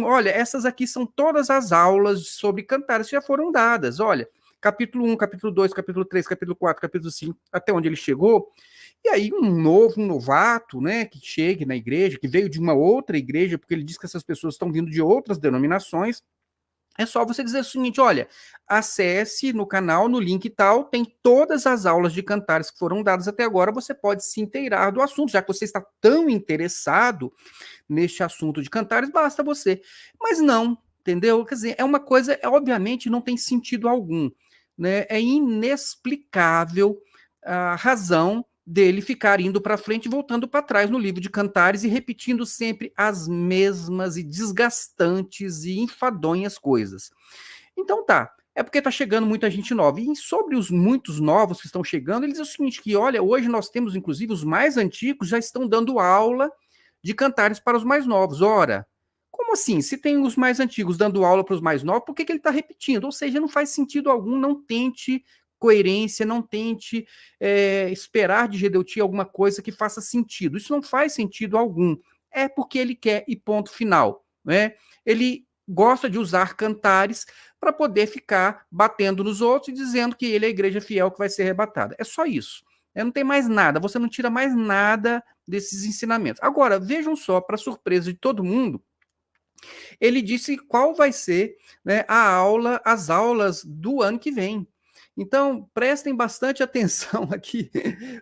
Olha, essas aqui são todas as aulas sobre Cantares que já foram dadas, olha, capítulo 1, capítulo 2, capítulo 3, capítulo 4, capítulo 5, até onde ele chegou. E aí um novato, né, que chegue na igreja, que veio de uma outra igreja, porque ele diz que essas pessoas estão vindo de outras denominações, é só você dizer o seguinte, olha, acesse no canal, no link e tal, tem todas as aulas de Cantares que foram dadas até agora, você pode se inteirar do assunto, já que você está tão interessado neste assunto de Cantares, basta você. Mas não, entendeu? Quer dizer, é uma coisa, obviamente não tem sentido algum, né? É inexplicável a razão dele ficar indo para frente e voltando para trás no livro de Cantares e repetindo sempre as mesmas e desgastantes e enfadonhas coisas. Então tá, é porque está chegando muita gente nova. E sobre os muitos novos que estão chegando, eles dizem o seguinte, que olha, hoje nós temos inclusive os mais antigos já estão dando aula de Cantares para os mais novos. Ora, como assim? Se tem os mais antigos dando aula para os mais novos, por que ele está repetindo? Ou seja, não faz sentido algum, não tente coerência, não tente esperar de Gedeuti alguma coisa que faça sentido. Isso não faz sentido algum. É porque ele quer e ponto final. Né? Ele gosta de usar Cantares para poder ficar batendo nos outros e dizendo que ele é a igreja fiel que vai ser arrebatada. É só isso. Não tem mais nada, você não tira mais nada desses ensinamentos. Agora, vejam só, para surpresa de todo mundo, ele disse qual vai ser, né, as aulas do ano que vem. Então, prestem bastante atenção aqui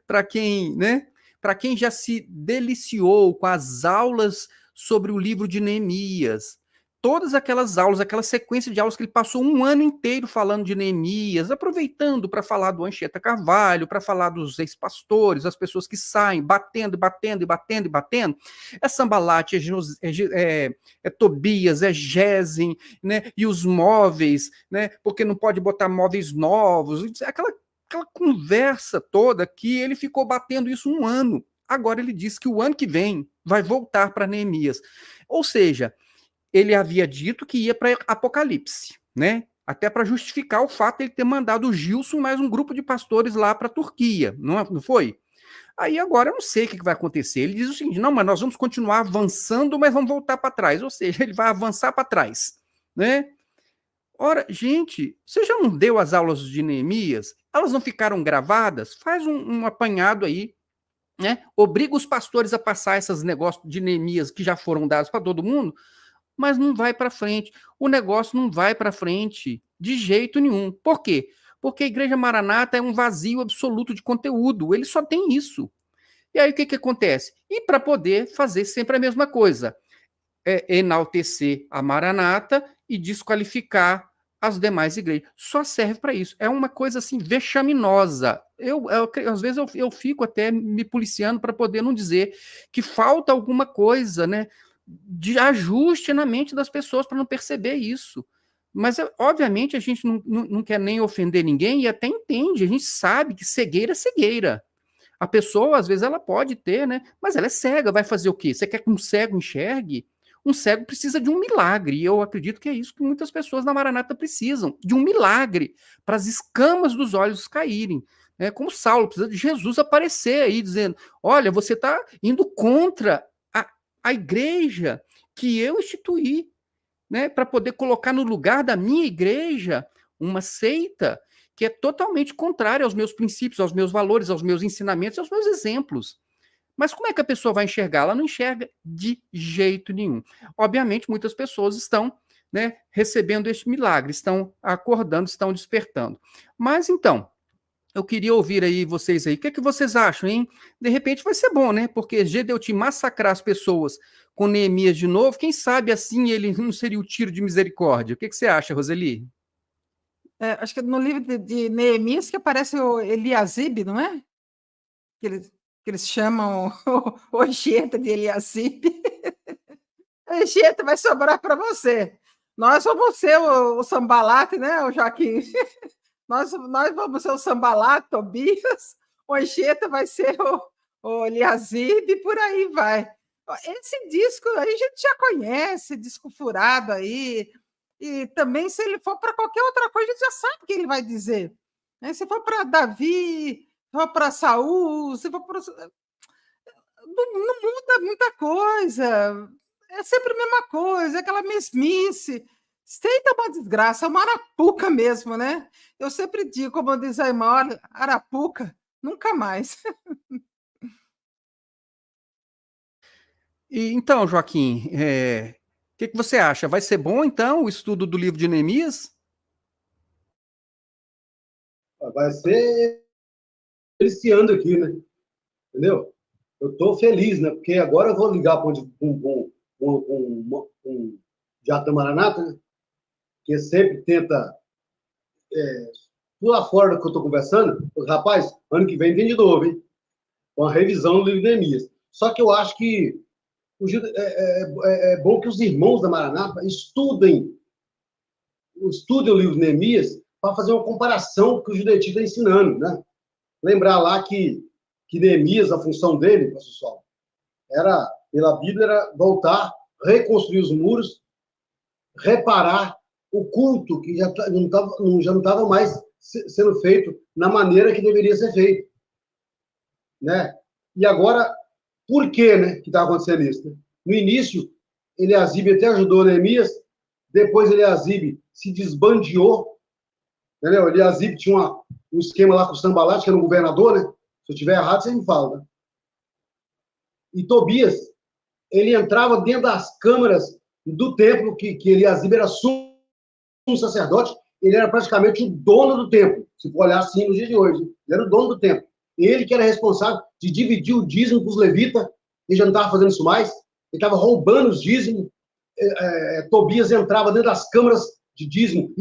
para quem, né, para quem já se deliciou com as aulas sobre o livro de Neemias. Todas aquelas aulas, aquela sequência de aulas que ele passou um ano inteiro falando de Neemias, aproveitando para falar do Anchieta Carvalho, para falar dos ex-pastores, as pessoas que saem, batendo, batendo, batendo, batendo. É Sambalate, é Tobias, é Gesem, né? E os móveis, né? Porque não pode botar móveis novos. Aquela conversa toda que ele ficou batendo isso um ano. Agora ele diz que o ano que vem vai voltar para Neemias. Ou seja, ele havia dito que ia para Apocalipse, né? até para justificar o fato de ele ter mandado o Gilson e mais um grupo de pastores lá para a Turquia, não foi? Aí agora eu não sei o que vai acontecer. Ele diz o seguinte: não, mas nós vamos continuar avançando, mas vamos voltar para trás. Ou seja, ele vai avançar para trás, né? Ora, gente, você já não deu as aulas de Neemias? Elas não ficaram gravadas? Faz um apanhado aí, né? Obriga os pastores a passar esses negócios de Neemias que já foram dados para todo mundo, mas não vai para frente. O negócio não vai para frente de jeito nenhum. Por quê? Porque a Igreja Maranata é um vazio absoluto de conteúdo. Ele só tem isso. E aí o que acontece? E para poder fazer sempre a mesma coisa, enaltecer a Maranata e desqualificar as demais igrejas. Só serve para isso. É uma coisa assim vexaminosa. Às vezes eu fico até me policiando para poder não dizer que falta alguma coisa, né, de ajuste na mente das pessoas para não perceber isso. Mas, obviamente, a gente não quer nem ofender ninguém e até entende. A gente sabe que cegueira é cegueira. A pessoa, às vezes, ela pode ter, né? Mas ela é cega, vai fazer o quê? Você quer que um cego enxergue? Um cego precisa de um milagre, e eu acredito que é isso que muitas pessoas na Maranata precisam, de um milagre, para as escamas dos olhos caírem. Né? Como Saulo, precisa de Jesus aparecer aí, dizendo, olha, você está indo contra a igreja que eu instituí, né? Para poder colocar no lugar da minha igreja uma seita que é totalmente contrária aos meus princípios, aos meus valores, aos meus ensinamentos, aos meus exemplos. Mas como é que a pessoa vai enxergar? Ela não enxerga de jeito nenhum. Obviamente, muitas pessoas estão, né, recebendo este milagre, estão acordando, estão despertando. Mas, então, eu queria ouvir aí vocês aí. O que vocês acham, hein? De repente vai ser bom, né? Porque Gedeuti massacrar as pessoas com Neemias de novo, quem sabe assim ele não seria o tiro de misericórdia. O que você acha, Roseli? Acho que no livro de Neemias que aparece o Eliasibe, não é? Que eles chamam o Anchieta de Eliasibe. Anchieta vai sobrar para você. Nós vamos ser o Sambalate, né, o Joaquim? Nós vamos ser o Sambalate, Tobias, o Anchieta vai ser o Eliasibe, por aí vai. Esse disco aí a gente já conhece, disco furado aí, e também se ele for para qualquer outra coisa, a gente já sabe o que ele vai dizer. Né? Se for para Davi, se for para Saul, se for para... Não muda muita coisa, é sempre a mesma coisa, aquela mesmice. Seita uma desgraça, é uma arapuca mesmo, né? Eu sempre digo, como diz a irmã, olha, arapuca, nunca mais. E, então, Joaquim, o que você acha? Vai ser bom, então, o estudo do livro de Neemias? Vai ser esse aqui, né? Entendeu? Eu estou feliz, né? Porque agora eu vou ligar para um Diácono da Maranata, né? Que sempre tenta pular fora do que eu estou conversando. Rapaz, ano que vem tem de novo, hein? Uma revisão do livro de Neemias. Só que eu acho que é bom que os irmãos da Maranata estudem o livro de Neemias para fazer uma comparação com o que o Judeti está ensinando, né? Lembrar lá que Neemias, a função dele, pessoal, era, pela Bíblia, era voltar, reconstruir os muros, reparar o culto que já não estava mais sendo feito na maneira que deveria ser feito, né? E agora, por que, né, que está acontecendo isso? Né? No início, Eliasibe até ajudou Neemias, depois Eliasibe se desbandeou, entendeu? Eliasibe tinha um esquema lá com o Sanballat, que era um governador, né? Se eu estiver errado, você me fala, né? E Tobias, ele entrava dentro das câmaras do templo, que Eliasibe era sumo sacerdote, ele era praticamente o dono do templo, se for olhar assim no dia de hoje. Ele era o dono do templo. Ele que era responsável de dividir o dízimo com os levitas, ele já não estava fazendo isso mais, ele estava roubando os dízimos. Tobias entrava dentro das câmaras de dízimo,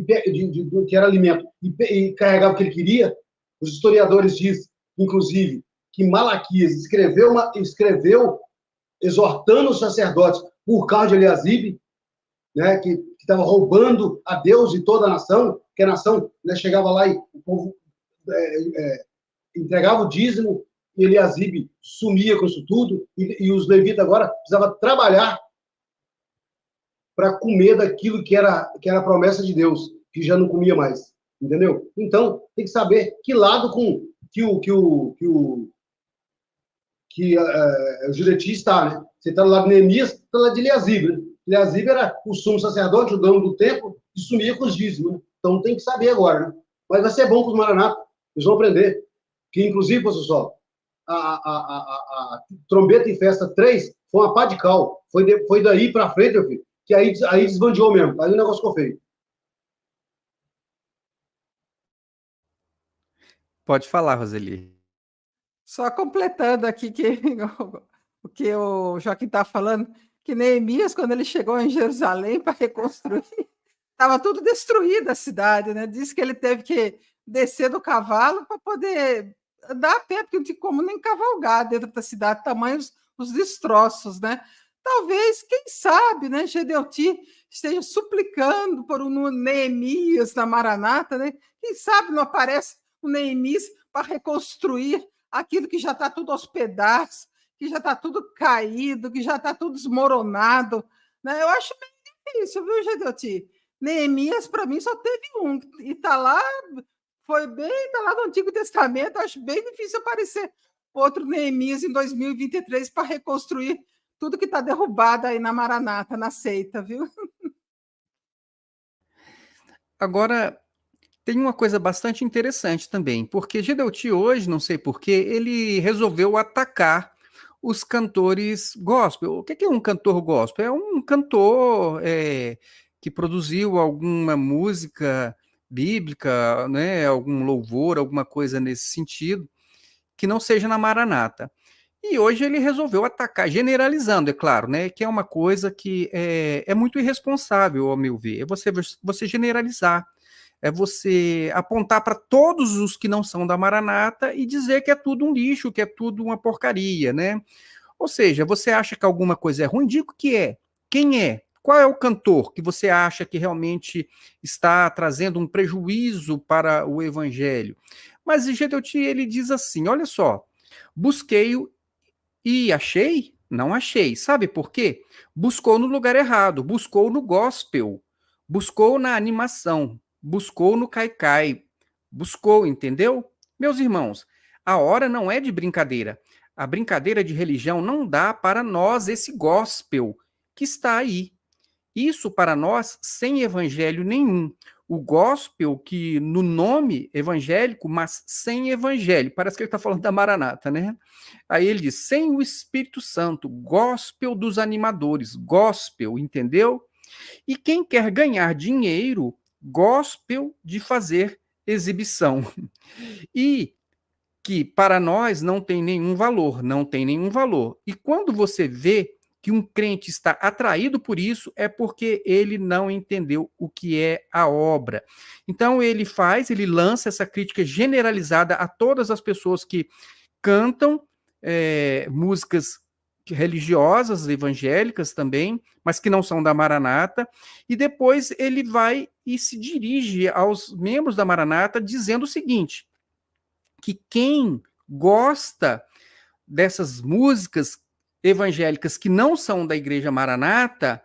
que era alimento, e carregava o que ele queria. Os historiadores dizem, inclusive, que Malaquias escreveu exortando os sacerdotes por causa de Eliasibe, né, que estava roubando a Deus e toda a nação, que a nação, né, chegava lá e o povo entregava o dízimo, e Eliasibe sumia com isso tudo, e os levitas agora precisavam trabalhar para comer daquilo que era a promessa de Deus, que já não comia mais, entendeu? Então, tem que saber que lado o Jureti está, né? Você está do lado de Neemias, está do lado de Eliasibe, né? Eliasibe era o sumo sacerdote, o dono do templo, e sumia com os dízimos, né? Então tem que saber agora, né? Mas vai ser bom para os Maranata, eles vão aprender. Que, inclusive, pessoal, a Trombeta em Festa 3 foi uma pá de cal. Foi daí para frente, meu filho, que aí desbandeou mesmo. Aí o negócio ficou feio. Pode falar, Roseli. Só completando aqui o que o Joaquim está falando, que Neemias, quando ele chegou em Jerusalém para reconstruir, estava tudo destruído a cidade, né? Disse que ele teve que descer do cavalo para poder andar a pé, porque não tinha como nem cavalgar dentro da cidade, tamanhos os destroços, né? Talvez, quem sabe, né, Gedeuti esteja suplicando por um Neemias na Maranata, né? Quem sabe não aparece um Neemias para reconstruir aquilo que já está tudo aos pedaços, que já está tudo caído, que já está tudo desmoronado, né? Eu acho bem difícil, viu, Gedeuti? Neemias, para mim, só teve um, e está lá, está lá no Antigo Testamento, acho bem difícil aparecer outro Neemias em 2023 para reconstruir tudo que está derrubado aí na Maranata, na seita, viu? Agora, tem uma coisa bastante interessante também, porque Gedeuti hoje, não sei porquê, ele resolveu atacar os cantores gospel. O que é um cantor gospel? É um cantor que produziu alguma música bíblica, né, algum louvor, alguma coisa nesse sentido, que não seja na Maranata. E hoje ele resolveu atacar, generalizando, é claro, né, que é uma coisa que é muito irresponsável, ao meu ver, é você generalizar, é você apontar para todos os que não são da Maranata e dizer que é tudo um lixo, que é tudo uma porcaria, né? Ou seja, você acha que alguma coisa é ruim? Diga o que é. Quem é? Qual é o cantor que você acha que realmente está trazendo um prejuízo para o evangelho? Mas Gedeuti, ele diz assim, olha só, busquei-o e achei? Não achei. Sabe por quê? Buscou no lugar errado, buscou no gospel, buscou na animação, buscou no caicai, buscou, entendeu? Meus irmãos, a hora não é de brincadeira. A brincadeira de religião não dá para nós esse gospel que está aí. Isso para nós sem evangelho nenhum. O gospel que no nome evangélico, mas sem evangelho. Parece que ele está falando da Maranata, né? Aí ele diz, sem o Espírito Santo, gospel dos animadores, gospel, entendeu? E quem quer ganhar dinheiro, gospel de fazer exibição. E que para nós não tem nenhum valor, não tem nenhum valor. E quando você vê que um crente está atraído por isso, é porque ele não entendeu o que é a obra. Então ele lança essa crítica generalizada a todas as pessoas que cantam músicas religiosas, evangélicas também, mas que não são da Maranata, e depois ele vai e se dirige aos membros da Maranata dizendo o seguinte, que quem gosta dessas músicas evangélicas que não são da Igreja Maranata,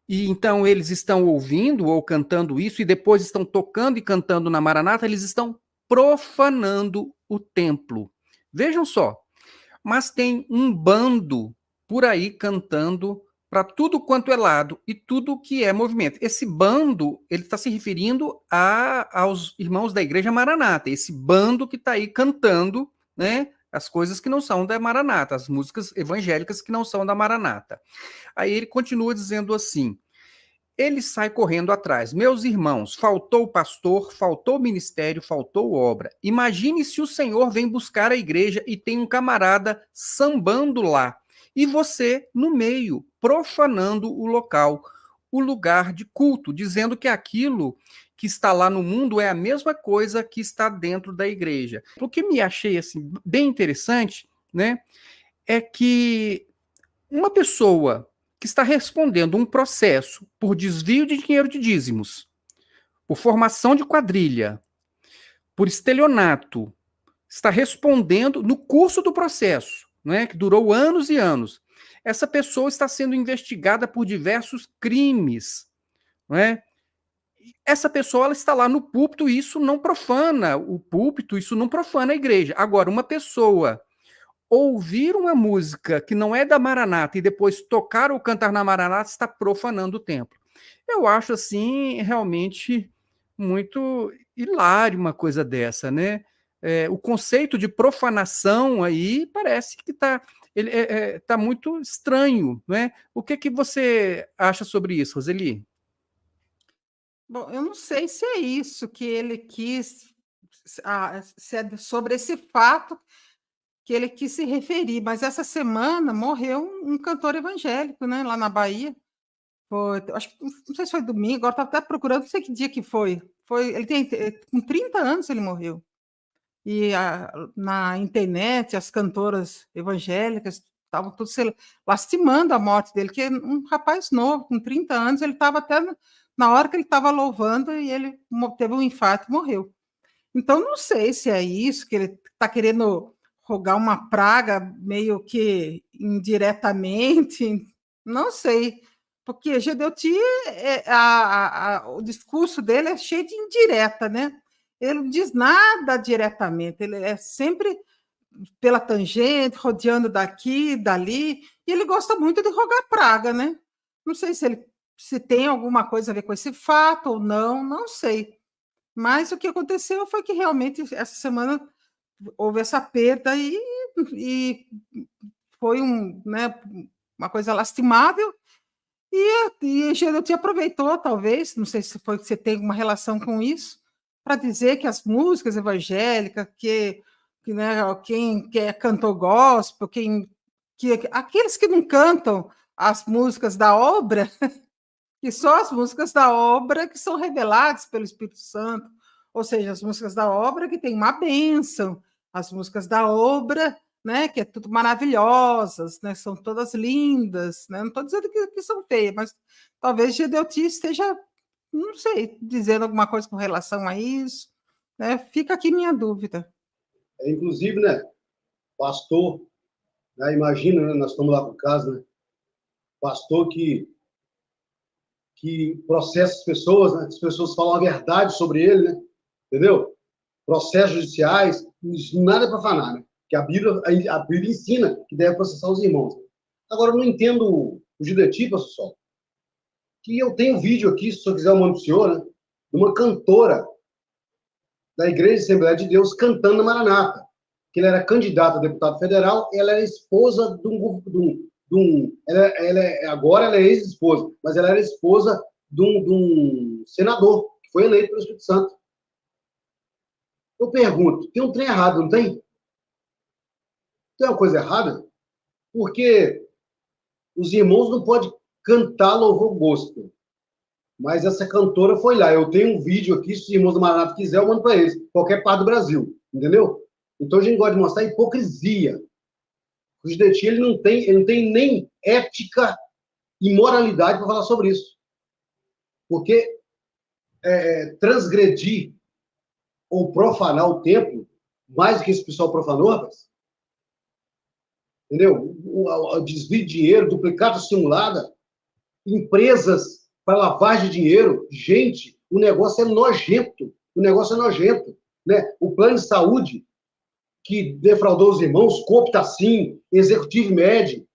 e então eles estão ouvindo ou cantando isso, e depois estão tocando e cantando na Maranata, eles estão profanando o templo. Vejam só, mas tem um bando por aí cantando para tudo quanto é lado e tudo que é movimento. Esse bando, ele está se referindo aos irmãos da Igreja Maranata, esse bando que está aí cantando, né, as coisas que não são da Maranata, as músicas evangélicas que não são da Maranata. Aí ele continua dizendo assim, ele sai correndo atrás. Meus irmãos, faltou pastor, faltou ministério, faltou obra. Imagine se o Senhor vem buscar a igreja e tem um camarada sambando lá. E você no meio, profanando o local, o lugar de culto, dizendo que aquilo que está lá no mundo é a mesma coisa que está dentro da igreja. O que me achei assim, bem interessante, né, é que uma pessoa que está respondendo um processo por desvio de dinheiro de dízimos, por formação de quadrilha, por estelionato, está respondendo no curso do processo, né, que durou anos e anos. Essa pessoa está sendo investigada por diversos crimes, não é? essa pessoa ela está lá no púlpito e isso não profana o púlpito, isso não profana a igreja. Agora, uma pessoa ouvir uma música que não é da Maranata e depois tocar ou cantar na Maranata está profanando o templo. Eu acho, assim, realmente muito hilário uma coisa dessa, né? O conceito de profanação aí parece que está tá muito estranho, né? O que você acha sobre isso, Roseli? Bom, eu não sei se é isso que ele quis, se é sobre esse fato que ele quis se referir, mas essa semana morreu um cantor evangélico, né, lá na Bahia. Foi, acho que não sei se foi domingo, agora estava até procurando, não sei que dia que foi. Ele tem com 30 anos ele morreu. E na internet as cantoras evangélicas estavam todos se lastimando a morte dele, que é um rapaz novo, com 30 anos, ele estava até na hora que ele estava louvando e ele teve um infarto e morreu. Então, não sei se é isso, que ele está querendo rogar uma praga meio que indiretamente, não sei, porque Gedeuti, o discurso dele é cheio de indireta, né? Ele não diz nada diretamente, ele é sempre pela tangente, rodeando daqui, dali, e ele gosta muito de rogar praga, né? Não sei se tem alguma coisa a ver com esse fato ou não, não sei. Mas o que aconteceu foi que realmente essa semana houve essa perda e foi né, uma coisa lastimável. E Geraldine aproveitou, talvez, não sei se foi que você tem alguma relação com isso, para dizer que as músicas evangélicas, né, quem é cantor gospel, aqueles que não cantam as músicas da obra, que só as músicas da obra que são reveladas pelo Espírito Santo, ou seja, as músicas da obra que tem uma bênção, as músicas da obra, né, que é tudo maravilhosas, né, são todas lindas, né, não estou dizendo que são feias, mas talvez Gedeuti esteja, não sei, dizendo alguma coisa com relação a isso, né, fica aqui minha dúvida. Inclusive, né, pastor, né, imagina, né, nós estamos lá por casa, né, pastor que processa as pessoas, né? As pessoas falam a verdade sobre ele, né? Entendeu? Processos judiciais, isso nada é profanar, né? Que a Bíblia ensina que deve processar os irmãos. Agora, eu não entendo o Gedeuti, pastor Sol, que eu tenho um vídeo aqui, se o senhor quiser eu mando para o senhor, né? De uma cantora da Igreja Assembleia de Deus cantando na Maranata. Que ele era candidato a deputado federal, ela era esposa agora ela é ex-esposa, mas ela era esposa de um senador que foi eleito pelo Espírito Santo. Eu pergunto, tem um trem errado, não tem? Tem uma coisa errada? Porque os irmãos não podem cantar louvor gospel. Mas essa cantora foi lá. Eu tenho um vídeo aqui, se os irmãos do Maranata quiserem, eu mando para eles, qualquer parte do Brasil, entendeu? Então a gente gosta de mostrar a hipocrisia. O Gedeuti, ele não tem nem ética e moralidade para falar sobre isso. Porque transgredir ou profanar o templo, mais do que esse pessoal profanou, rapaz, entendeu? O desvio de dinheiro, duplicata simulada, empresas para lavagem de dinheiro. Gente, o negócio é nojento. O negócio é nojento. Né? O plano de saúde que defraudou os irmãos, Coptacim, Executive Med,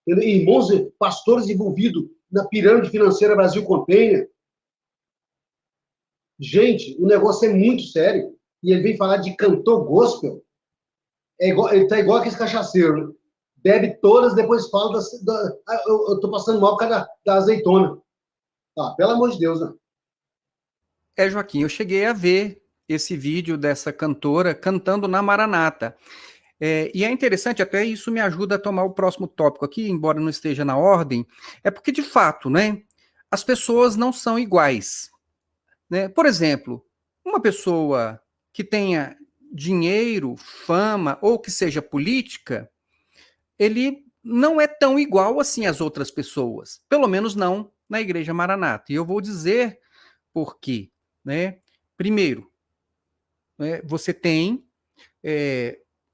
irmãos, pastores envolvidos na pirâmide financeira Brasil Container. Gente, o negócio é muito sério. E ele vem falar de cantor gospel. Ele tá igual aqueles cachaceiros, né? Bebe todas, depois fala eu tô passando mal por causa da azeitona. Ah, pelo amor de Deus, né? Joaquim, eu cheguei a ver esse vídeo dessa cantora cantando na Maranata. E é interessante, até isso me ajuda a tomar o próximo tópico aqui, embora não esteja na ordem, é porque, de fato, né, as pessoas não são iguais. Né? Por exemplo, uma pessoa que tenha dinheiro, fama ou que seja política, ele não é tão igual assim às outras pessoas, pelo menos não na Igreja Maranata. E eu vou dizer por quê. Né? Primeiro, você tem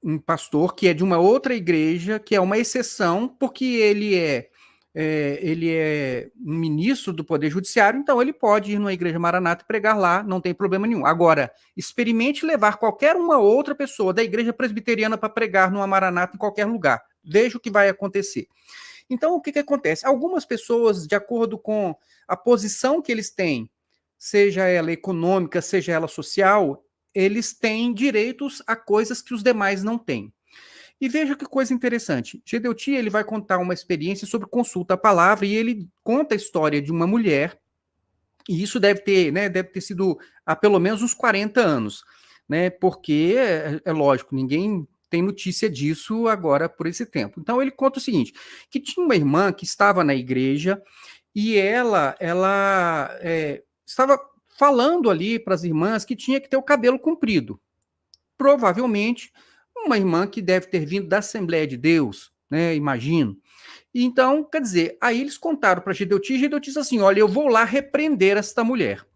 um pastor que é de uma outra igreja, que é uma exceção, porque ele é ele é um ministro do Poder Judiciário, então ele pode ir numa igreja Maranata e pregar lá, não tem problema nenhum. Agora, experimente levar qualquer uma outra pessoa da igreja presbiteriana para pregar numa Maranata em qualquer lugar. Veja o que vai acontecer. Então, o que acontece? Algumas pessoas, de acordo com a posição que eles têm, seja ela econômica, seja ela social, eles têm direitos a coisas que os demais não têm. E veja que coisa interessante. Gedeuti, ele vai contar uma experiência sobre consulta à palavra e ele conta a história de uma mulher, e isso deve ter sido há pelo menos uns 40 anos, né? Porque, é lógico, ninguém tem notícia disso agora por esse tempo. Então ele conta o seguinte, que tinha uma irmã que estava na igreja e ela estava falando ali para as irmãs que tinha que ter o cabelo comprido. Provavelmente uma irmã que deve ter vindo da Assembleia de Deus, né? Imagino. Então, quer dizer, aí eles contaram para Gedeuti, e Gedeuti disse assim, olha, eu vou lá repreender esta mulher.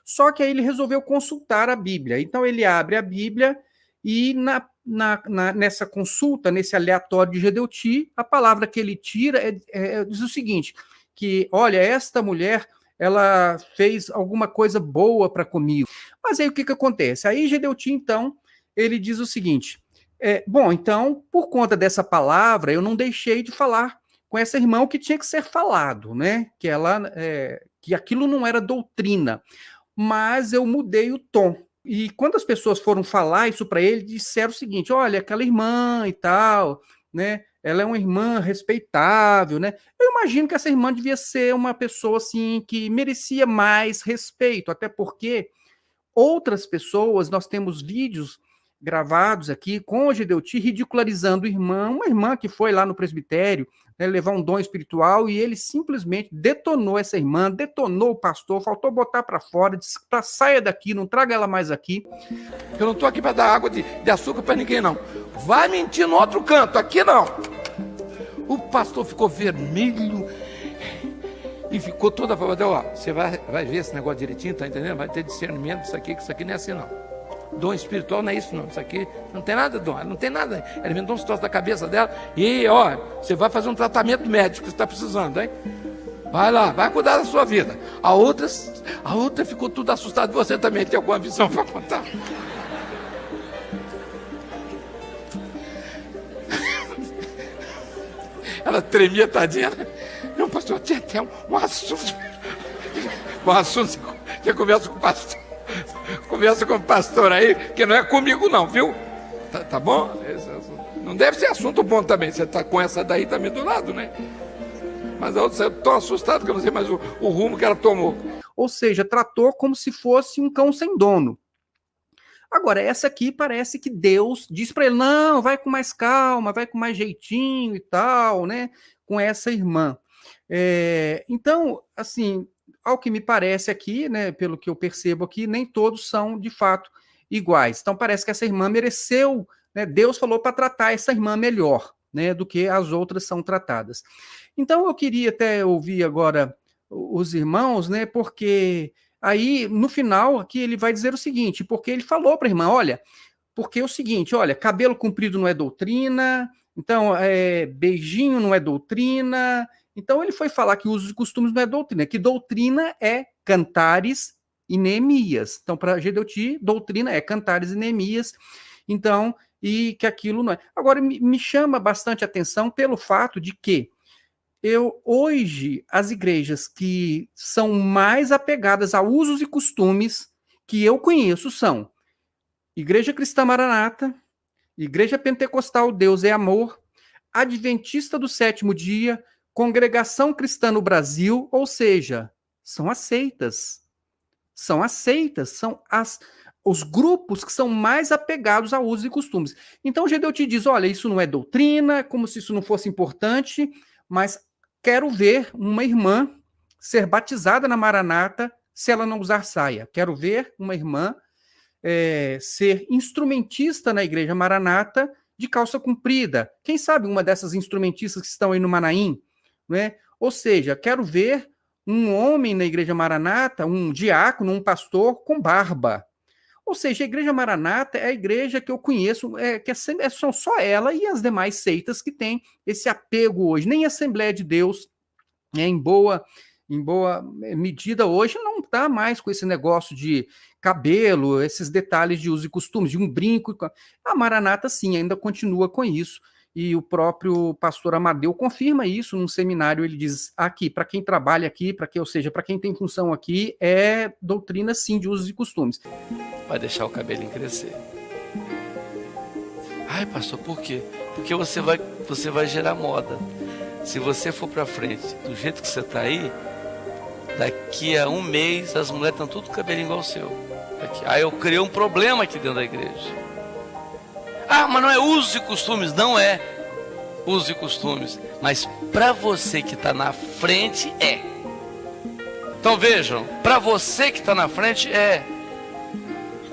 Só que aí ele resolveu consultar a Bíblia. Então ele abre a Bíblia e nessa consulta, nesse aleatório de Gedeuti, a palavra que ele tira diz o seguinte, que, olha, esta mulher, ela fez alguma coisa boa para comigo. Mas aí o que acontece? Aí Gedeuti, então, ele diz o seguinte, bom, então, por conta dessa palavra, eu não deixei de falar com essa irmã o que tinha que ser falado, né? Que aquilo não era doutrina, mas eu mudei o tom. E quando as pessoas foram falar isso para ele, disseram o seguinte, olha, aquela irmã e tal, né? Ela é uma irmã respeitável, né? Eu imagino que essa irmã devia ser uma pessoa, assim, que merecia mais respeito, até porque outras pessoas, nós temos vídeos gravados aqui com o Gedeuti ridicularizando uma irmã que foi lá no presbitério, né, levar um dom espiritual, e ele simplesmente detonou essa irmã, detonou o pastor, faltou botar para fora, disse, saia daqui, não traga ela mais aqui. Eu não estou aqui para dar água de açúcar para ninguém, não. Vai mentir no outro canto, aqui não. O pastor ficou vermelho e ficou toda a favor. Ó, você vai ver esse negócio direitinho, tá entendendo? Vai ter discernimento disso aqui, que isso aqui não é assim, não. Dom espiritual não é isso, não. Isso aqui não tem nada de dom, não tem nada. Ela inventou um troço da cabeça dela e, ó, você vai fazer um tratamento médico que você está precisando, hein? Vai lá, vai cuidar da sua vida. A outra ficou tudo assustada. Você também tem alguma visão para contar? Ela tremia, tadinha. Não, pastor, tinha até um assunto. Um assunto, você conversa com o pastor. Conversa com o pastor aí, que não é comigo não, viu? Tá bom? Não deve ser assunto bom também. Você tá com essa daí também do lado, né? Mas a outra saiu tão assustada que eu não sei mais o rumo que ela tomou. Ou seja, tratou como se fosse um cão sem dono. Agora, essa aqui parece que Deus diz para ele, não, vai com mais calma, vai com mais jeitinho e tal, né? Com essa irmã. Então, assim, ao que me parece aqui, né, pelo que eu percebo aqui, nem todos são, de fato, iguais. Então, parece que essa irmã mereceu, né, Deus falou para tratar essa irmã melhor, né, do que as outras são tratadas. Então, eu queria até ouvir agora os irmãos, né, porque aí, no final, aqui ele vai dizer o seguinte, porque ele falou para a irmã, olha, porque é o seguinte, olha, cabelo comprido não é doutrina, então, beijinho não é doutrina. Então, ele foi falar que usos e costumes não é doutrina, que doutrina é Cantares e Neemias. Então, para Gedeuti, doutrina é Cantares e Neemias, então, e que aquilo não é. Agora, me chama bastante atenção pelo fato de que hoje, as igrejas que são mais apegadas a usos e costumes que eu conheço são Igreja Cristã Maranata, Igreja Pentecostal Deus é Amor, Adventista do Sétimo Dia, Congregação Cristã no Brasil, ou seja, são aceitas. São aceitas, são os grupos que são mais apegados a usos e costumes. Então, o Gedeuti diz, olha, isso não é doutrina, como se isso não fosse importante, mas quero ver uma irmã ser batizada na Maranata se ela não usar saia. Quero ver uma irmã ser instrumentista na Igreja Maranata de calça comprida. Quem sabe uma dessas instrumentistas que estão aí no Manaim, né? Ou seja, quero ver um homem na Igreja Maranata, um diácono, um pastor com barba. Ou seja, a Igreja Maranata é a igreja que eu conheço, são só ela e as demais seitas que têm esse apego hoje. Nem a Assembleia de Deus em boa medida, hoje não está mais com esse negócio de cabelo, esses detalhes de uso e costumes, de um brinco. A Maranata, sim, ainda continua com isso. E o próprio pastor Amadeu confirma isso num seminário. Ele diz aqui, para quem trabalha aqui, ou seja, para quem tem função aqui, é doutrina, sim, de usos e costumes. Vai deixar o cabelinho crescer. Ai, pastor, por quê? Porque você vai gerar moda. Se você for para frente do jeito que você está aí, daqui a um mês as mulheres estão tudo com o cabelinho igual o seu. Aí eu criei um problema aqui dentro da igreja. Ah, mas não é usos e costumes. Não é usos e costumes. Mas para você que está na frente, é. Então vejam, para você que está na frente, é.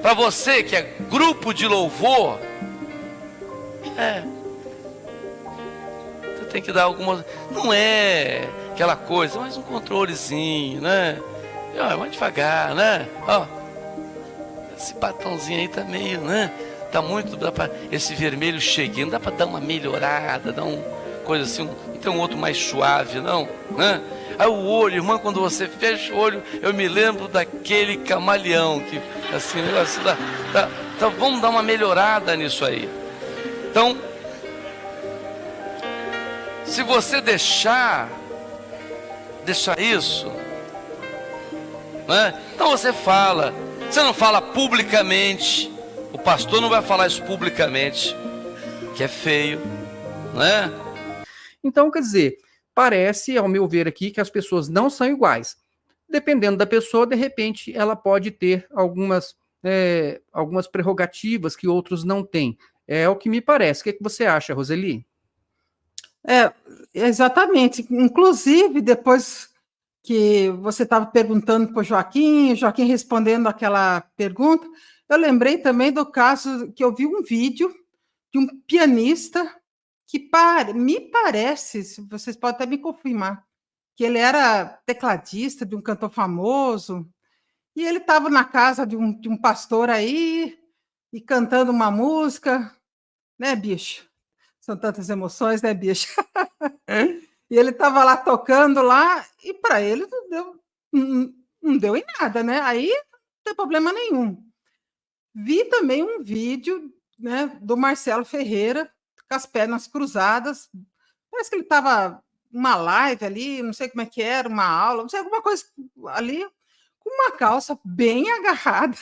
Para você que é grupo de louvor, é. Você tem que dar alguma... Não é aquela coisa, mas um controlezinho, né? Vai devagar, né? Ó, esse batonzinho aí tá meio, né? Tá muito, esse vermelho cheguinho, dá para dar uma melhorada, dar uma coisa assim, não tem um outro mais suave, não, né? Aí o olho, irmã, quando você fecha o olho, eu me lembro daquele camaleão que, assim, então vamos dar uma melhorada nisso aí. Então, se você deixar isso, né? Então você não fala publicamente. O pastor não vai falar isso publicamente, que é feio, né? Então, quer dizer, parece, ao meu ver aqui, que as pessoas não são iguais. Dependendo da pessoa, de repente, ela pode ter algumas prerrogativas que outros não têm. É o que me parece. O que você acha, Roseli? Exatamente. Inclusive, depois que você estava perguntando para o Joaquim respondendo aquela pergunta, eu lembrei também do caso que eu vi um vídeo de um pianista que me parece, vocês podem até me confirmar, que ele era tecladista de um cantor famoso, e ele estava na casa de um pastor aí, e cantando uma música, né, bicho? São tantas emoções, né, bicho? E ele estava lá tocando lá, e para ele não deu em nada, né? Aí não tem problema nenhum. Vi também um vídeo, né, do Marcelo Ferreira, com as pernas cruzadas. Parece que ele estava numa live ali, não sei como é que era, uma aula, não sei, alguma coisa ali, com uma calça bem agarrada.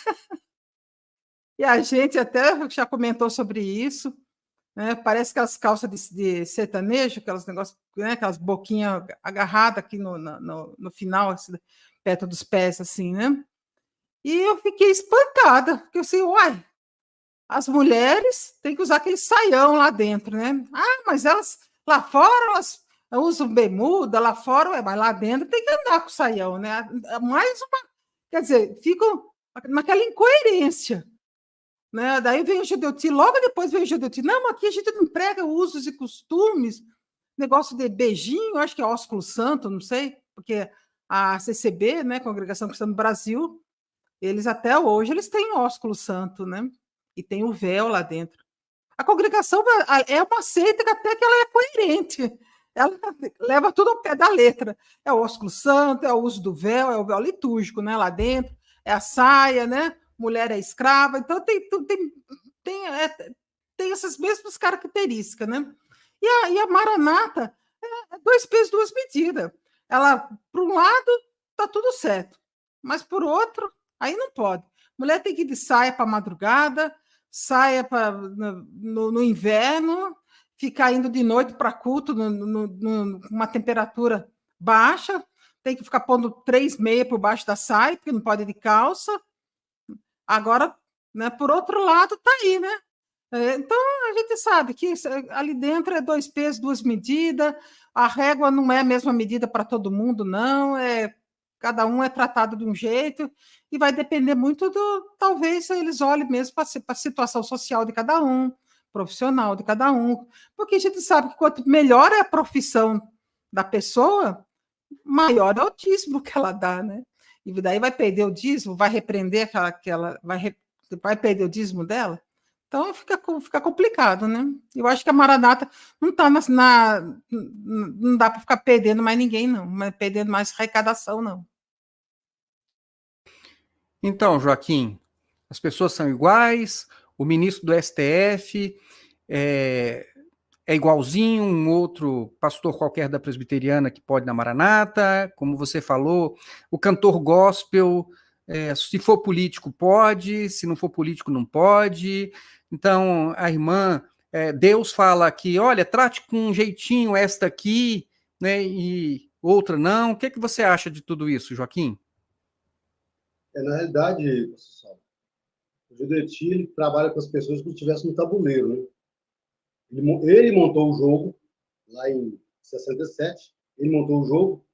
E a gente até já comentou sobre isso, né? Parece que as calças de sertanejo, aquelas negócios, né, aquelas boquinhas agarradas aqui no final, assim, perto dos pés, assim, né? E eu fiquei espantada, porque eu sei, uai, as mulheres têm que usar aquele saião lá dentro, né? Ah, mas elas, lá fora, elas usam bermuda, lá fora, mas lá dentro tem que andar com saião, né? Mais uma, quer dizer, ficam naquela incoerência, né? Daí vem o Judeuti, logo depois vem o Judeuti, não, aqui a gente não emprega usos e costumes, negócio de beijinho, acho que é ósculo santo, não sei, porque a CCB, né, Congregação Cristã do Brasil, eles até hoje eles têm ósculo santo, né? E tem o véu lá dentro. A congregação é uma seita que até que ela é coerente. Ela leva tudo ao pé da letra. É o ósculo santo, é o uso do véu, é o véu litúrgico, né? Lá dentro, é a saia, né? Mulher é escrava. Então tem essas mesmas características, né? E a Maranata é 2 pesos, 2 medidas. Ela, por um lado, tá tudo certo, mas por outro, aí não pode. Mulher tem que ir de saia para madrugada, saia no inverno, ficar indo de noite para culto numa temperatura baixa, tem que ficar pondo 3 meias por baixo da saia, porque não pode ir de calça. Agora, né, por outro lado, está aí, né? Então, a gente sabe que ali dentro é 2 pesos, 2 medidas, a régua não é a mesma medida para todo mundo, não, cada um é tratado de um jeito, e vai depender muito talvez eles olhem mesmo para a situação social de cada um, profissional de cada um, porque a gente sabe que quanto melhor é a profissão da pessoa, maior é o dízimo que ela dá, né? E daí vai perder o dízimo, vai repreender vai perder o dízimo dela? Então fica complicado, né? Eu acho que a Maranata não está não dá para ficar perdendo mais ninguém, não, mas perdendo mais arrecadação, não. Então, Joaquim, as pessoas são iguais, o ministro do STF é igualzinho um outro pastor qualquer da presbiteriana que pode na Maranata, como você falou, o cantor gospel, se for político pode, se não for político não pode. Então, a irmã, Deus fala que, olha, trate com um jeitinho esta aqui, né, e outra não. O que você acha de tudo isso, Joaquim? Na realidade, pessoal, o Judeti, ele trabalha com as pessoas como se tivesse um tabuleiro, né? Ele montou o jogo, lá em 67, ele montou o jogo,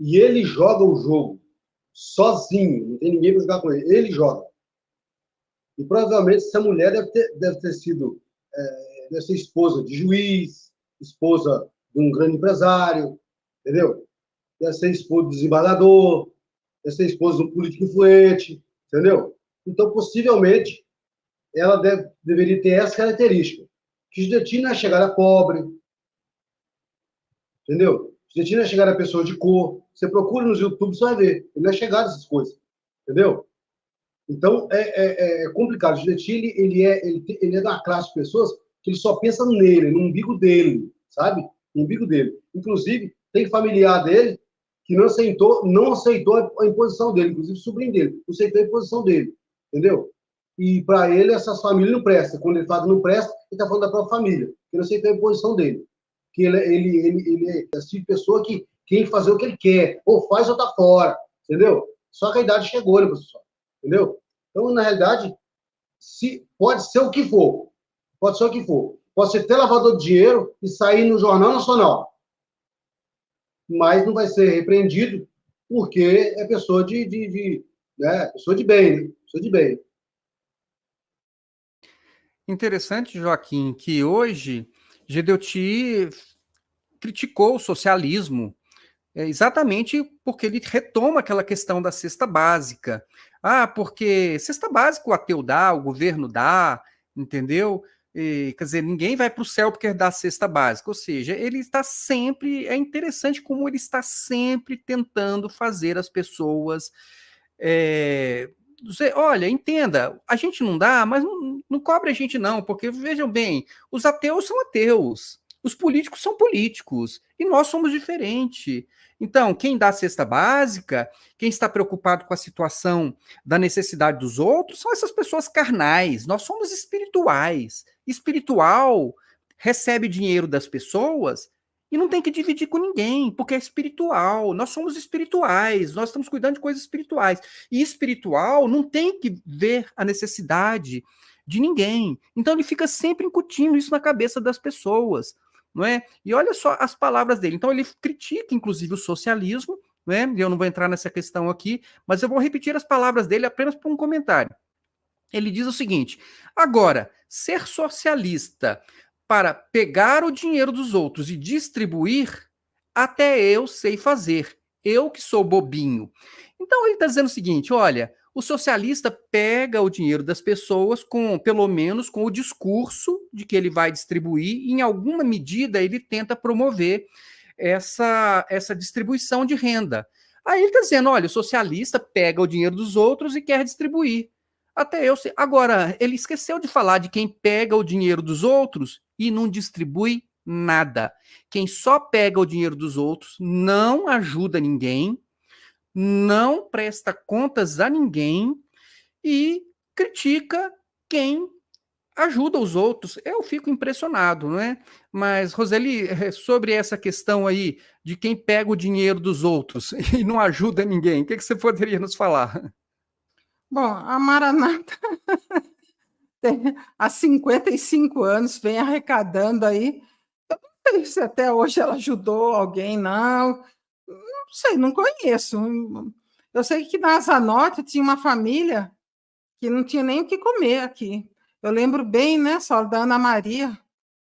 e ele joga o jogo sozinho, não tem ninguém para jogar com ele, ele joga. E provavelmente essa mulher deve ter sido, deve ser esposa de juiz, esposa de um grande empresário, entendeu? Deve ser esposa do desembargador, deve ser esposa de um político influente, entendeu? Então, possivelmente, ela deveria ter essa característica. Que Judeti não é chegar a pobre, entendeu? Judeti não é chegar a pessoa de cor. Você procura nos YouTube, você vai ver. Ele não é chegado a essas coisas, entendeu? Então, é complicado. O Judeti, ele é da classe de pessoas que ele só pensa nele, no umbigo dele, sabe? No umbigo dele. Inclusive, tem familiar dele que não aceitou a imposição dele, inclusive o sobrinho dele, não aceitou a imposição dele, entendeu? E para ele, essas famílias não prestam. Quando ele fala que não presta, ele está falando da própria família, que não aceitou a imposição dele. Que ele é esse tipo de pessoa que quer fazer o que ele quer, ou faz ou está fora, entendeu? Só que a idade chegou, né, pessoal? Entendeu? Então, na realidade, pode ser o que for. Pode ser o que for. Pode ser ter lavador de dinheiro e sair no Jornal Nacional. Mas não vai ser repreendido porque é pessoa né? Pessoa de bem, né? Pessoa de bem. Interessante, Joaquim, que hoje Gedeuti criticou o socialismo exatamente porque ele retoma aquela questão da cesta básica. Ah, porque cesta básica o ateu dá, o governo dá, entendeu? Quer dizer, ninguém vai para o céu porque dá cesta básica. Ou seja, ele está sempre... É interessante como ele está sempre tentando fazer as pessoas... olha, entenda, a gente não dá, mas não cobre a gente não, porque vejam bem, os ateus são ateus, os políticos são políticos, e nós somos diferentes. Então, quem dá a cesta básica, quem está preocupado com a situação da necessidade dos outros, são essas pessoas carnais, nós somos espirituais. Espiritual recebe dinheiro das pessoas e não tem que dividir com ninguém, porque é espiritual. Nós somos espirituais, nós estamos cuidando de coisas espirituais. E espiritual não tem que ver a necessidade de ninguém. Então ele fica sempre incutindo isso na cabeça das pessoas, não é? E olha só as palavras dele. Então ele critica, inclusive, o socialismo, não é? Eu não vou entrar nessa questão aqui, mas eu vou repetir as palavras dele apenas por um comentário. Ele diz o seguinte: agora, ser socialista para pegar o dinheiro dos outros e distribuir, até eu sei fazer. Eu que sou bobinho. Então ele está dizendo o seguinte: olha, o socialista pega o dinheiro das pessoas pelo menos com o discurso de que ele vai distribuir, e em alguma medida ele tenta promover essa distribuição de renda. Aí ele está dizendo: olha, o socialista pega o dinheiro dos outros e quer distribuir. Até eu sei. Agora, ele esqueceu de falar de quem pega o dinheiro dos outros e não distribui nada. Quem só pega o dinheiro dos outros não ajuda ninguém, não presta contas a ninguém e critica quem ajuda os outros. Eu fico impressionado, não é? Mas, Roseli, sobre essa questão aí de quem pega o dinheiro dos outros e não ajuda ninguém, o que você poderia nos falar? Bom, a Maranata há 55 anos vem arrecadando aí. Eu não sei se até hoje ela ajudou alguém, não. Não sei, não conheço. Eu sei que na Asa Norte tinha uma família que não tinha nem o que comer aqui. Eu lembro bem, né, só da Ana Maria,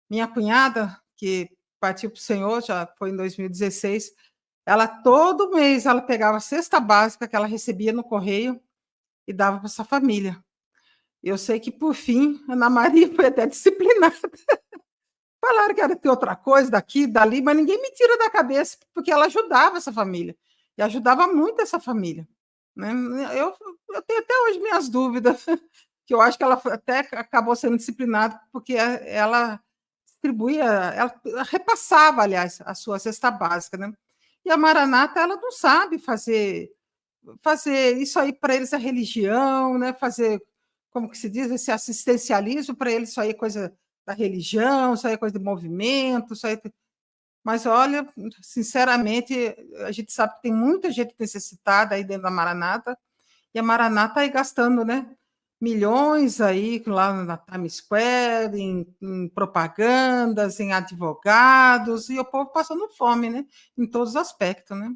minha cunhada, que partiu para o Senhor, já foi em 2016. Ela, todo mês, ela pegava a cesta básica que ela recebia no correio e dava para essa família. Eu sei que, por fim, Ana Maria foi até disciplinada. Falaram que era ter outra coisa daqui, dali, mas ninguém me tira da cabeça, porque ela ajudava essa família, e ajudava muito essa família. Né? Eu tenho até hoje minhas dúvidas, que eu acho que ela até acabou sendo disciplinada, porque ela distribuía, ela repassava, aliás, a sua cesta básica. Né? E a Maranata, ela não sabe fazer isso aí, para eles é religião, né? Fazer, como que se diz, esse assistencialismo, para eles isso aí é coisa da religião, isso aí é coisa de movimento, isso aí... Mas, olha, sinceramente, a gente sabe que tem muita gente necessitada aí dentro da Maranata, e a Maranata aí gastando, né, milhões aí lá na Times Square, em propagandas, em advogados, e o povo passando fome, né, em todos os aspectos, né.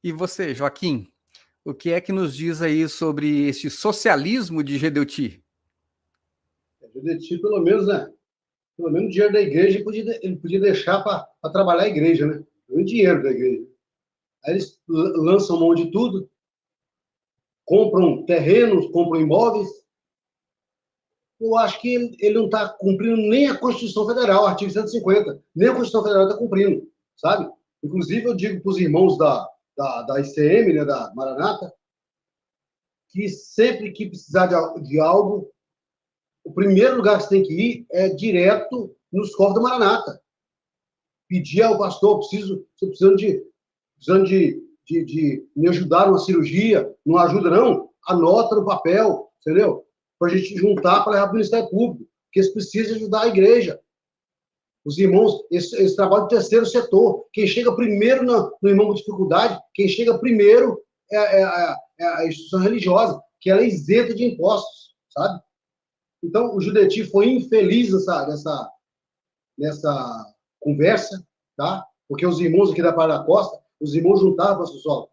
E você, Joaquim, o que é que nos diz aí sobre esse socialismo de Gedeuti? Gedeuti, pelo menos, né? Pelo menos o dinheiro da igreja ele podia deixar para trabalhar a igreja, né? O dinheiro da igreja. Aí eles lançam mão de tudo, compram terrenos, compram imóveis. Eu acho que ele não está cumprindo nem a Constituição Federal, artigo 150. Nem a Constituição Federal está cumprindo, sabe? Inclusive, eu digo para os irmãos da ICM, né, da Maranata, que sempre que precisar de algo, o primeiro lugar que você tem que ir é direto nos cofres da Maranata. Pedir ao pastor, estou precisando de me ajudar numa cirurgia, não ajuda não, anota no papel, entendeu? Para a gente juntar para levar para o Ministério Público, porque eles precisam ajudar a igreja. Os irmãos, esse trabalho do terceiro setor, quem chega primeiro no irmão com dificuldade, quem chega primeiro é a instituição religiosa, que ela é isenta de impostos, sabe? Então, o Gedeuti foi infeliz nessa conversa, tá? Porque os irmãos aqui da Praia da Costa, os irmãos juntavam, pessoal,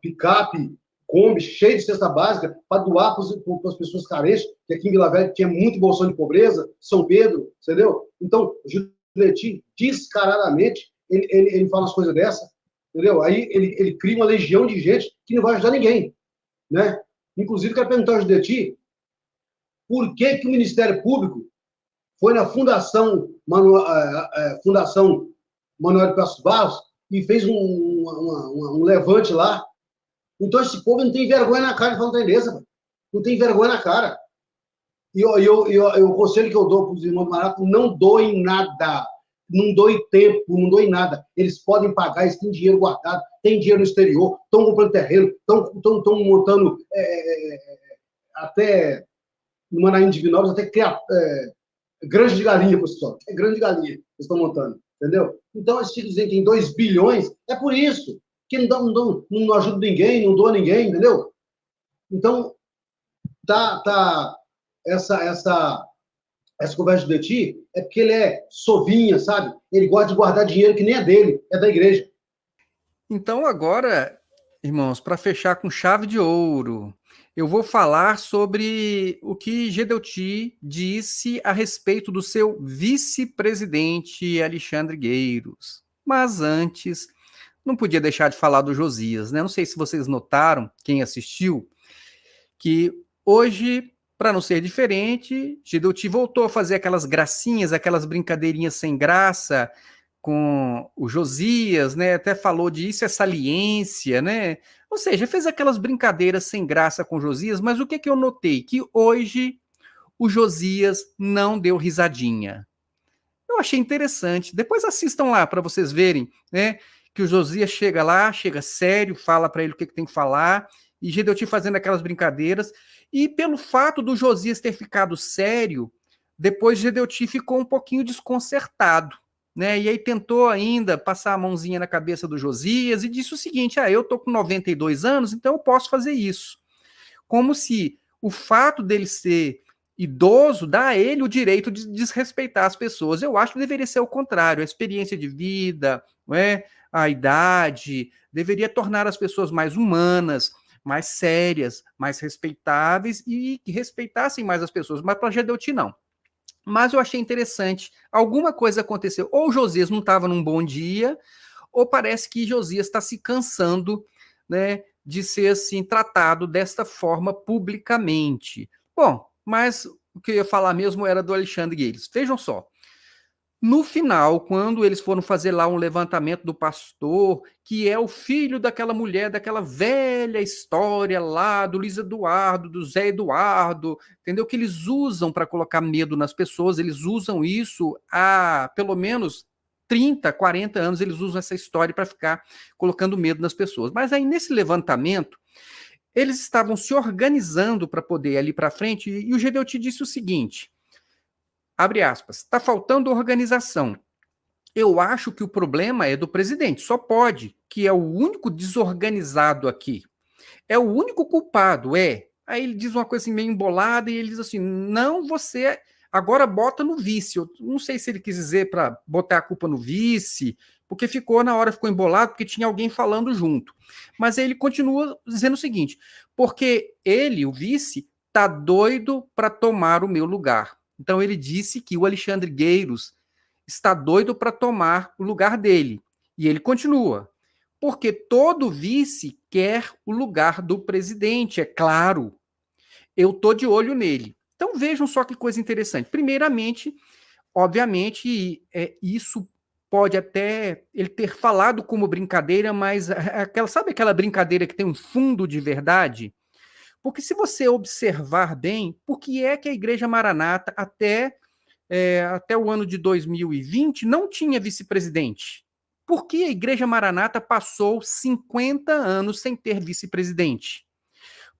picape, Kombi, cheio de cesta básica, para doar para as pessoas carentes, que aqui em Vila Velha tinha muito bolsão de pobreza, São Pedro, entendeu? Então, o Gedeuti, descaradamente, ele fala umas coisas dessas, entendeu? Aí ele cria uma legião de gente que não vai ajudar ninguém, né? Inclusive, quero perguntar ao Gedeuti por que o Ministério Público foi na Fundação Manuel de Passos Barros e fez um levante lá. Então, esse povo não tem vergonha na cara de falar tendência, não tem vergonha na cara. E o conselho que eu dou para os irmãos do Maranata, não doem nada, não doem tempo, não doem nada. Eles podem pagar, eles têm dinheiro guardado, têm dinheiro no exterior, estão comprando terreno, estão montando até no Manaim de Vinópolis, até criar granja de galinha, pessoal. É granja de galinha que eles estão montando, entendeu? Então, esse tipo dizendo que tem 2 bilhões, é por isso que não ajuda ninguém, não doa ninguém, entendeu? Então, essa conversa de Gedeuti é porque ele é sovinha, sabe? Ele gosta de guardar dinheiro que nem é dele, é da igreja. Então, agora, irmãos, para fechar com chave de ouro, eu vou falar sobre o que Gedeuti disse a respeito do seu vice-presidente Alexandre Gueiros. Mas antes, não podia deixar de falar do Josias, né? Não sei se vocês notaram, quem assistiu, que hoje, para não ser diferente, Gedeuti voltou a fazer aquelas gracinhas, aquelas brincadeirinhas sem graça com o Josias, né? Até falou de isso é saliência, né? Ou seja, fez aquelas brincadeiras sem graça com o Josias, mas o que eu notei? Que hoje o Josias não deu risadinha. Eu achei interessante. Depois assistam lá para vocês verem, né? Que o Josias chega lá, chega sério, fala para ele o que tem que falar, e Gedeuti fazendo aquelas brincadeiras. E pelo fato do Josias ter ficado sério, depois Gedeuti ficou um pouquinho desconcertado, né? E aí tentou ainda passar a mãozinha na cabeça do Josias e disse o seguinte: eu tô com 92 anos, então eu posso fazer isso. Como se o fato dele ser idoso dá a ele o direito de desrespeitar as pessoas. Eu acho que deveria ser o contrário. A experiência de vida, não é? A idade, deveria tornar as pessoas mais humanas, mais sérias, mais respeitáveis e que respeitassem mais as pessoas. Mas para Gedeuti, não. Mas eu achei interessante. Alguma coisa aconteceu. Ou o Josias não estava num bom dia, ou parece que Josias está se cansando, né, de ser assim tratado desta forma publicamente. Bom, mas o que eu ia falar mesmo era do Alexandre Gueiros. Vejam só. No final, quando eles foram fazer lá um levantamento do pastor, que é o filho daquela mulher, daquela velha história lá do Luiz Eduardo, do Zé Eduardo, entendeu? Que eles usam para colocar medo nas pessoas, eles usam isso há pelo menos 30, 40 anos, eles usam essa história para ficar colocando medo nas pessoas. Mas aí, nesse levantamento, eles estavam se organizando para poder ir ali para frente, e o Gedeuti disse o seguinte, abre aspas, está faltando organização. Eu acho que o problema é do presidente, só pode, que é o único desorganizado aqui. É o único culpado, é. Aí ele diz uma coisa assim meio embolada e ele diz assim, não, você agora bota no vice. Eu não sei se ele quis dizer para botar a culpa no vice, porque na hora ficou embolado, porque tinha alguém falando junto. Mas aí ele continua dizendo o seguinte, porque ele, o vice, está doido para tomar o meu lugar. Então ele disse que o Alexandre Gueiros está doido para tomar o lugar dele. E ele continua, porque todo vice quer o lugar do presidente, é claro. Eu estou de olho nele. Então vejam só que coisa interessante. Primeiramente, obviamente, isso pode até ele ter falado como brincadeira, mas sabe aquela brincadeira que tem um fundo de verdade? Porque se você observar bem, por que é que a Igreja Maranata até o ano de 2020 não tinha vice-presidente? Por que a Igreja Maranata passou 50 anos sem ter vice-presidente?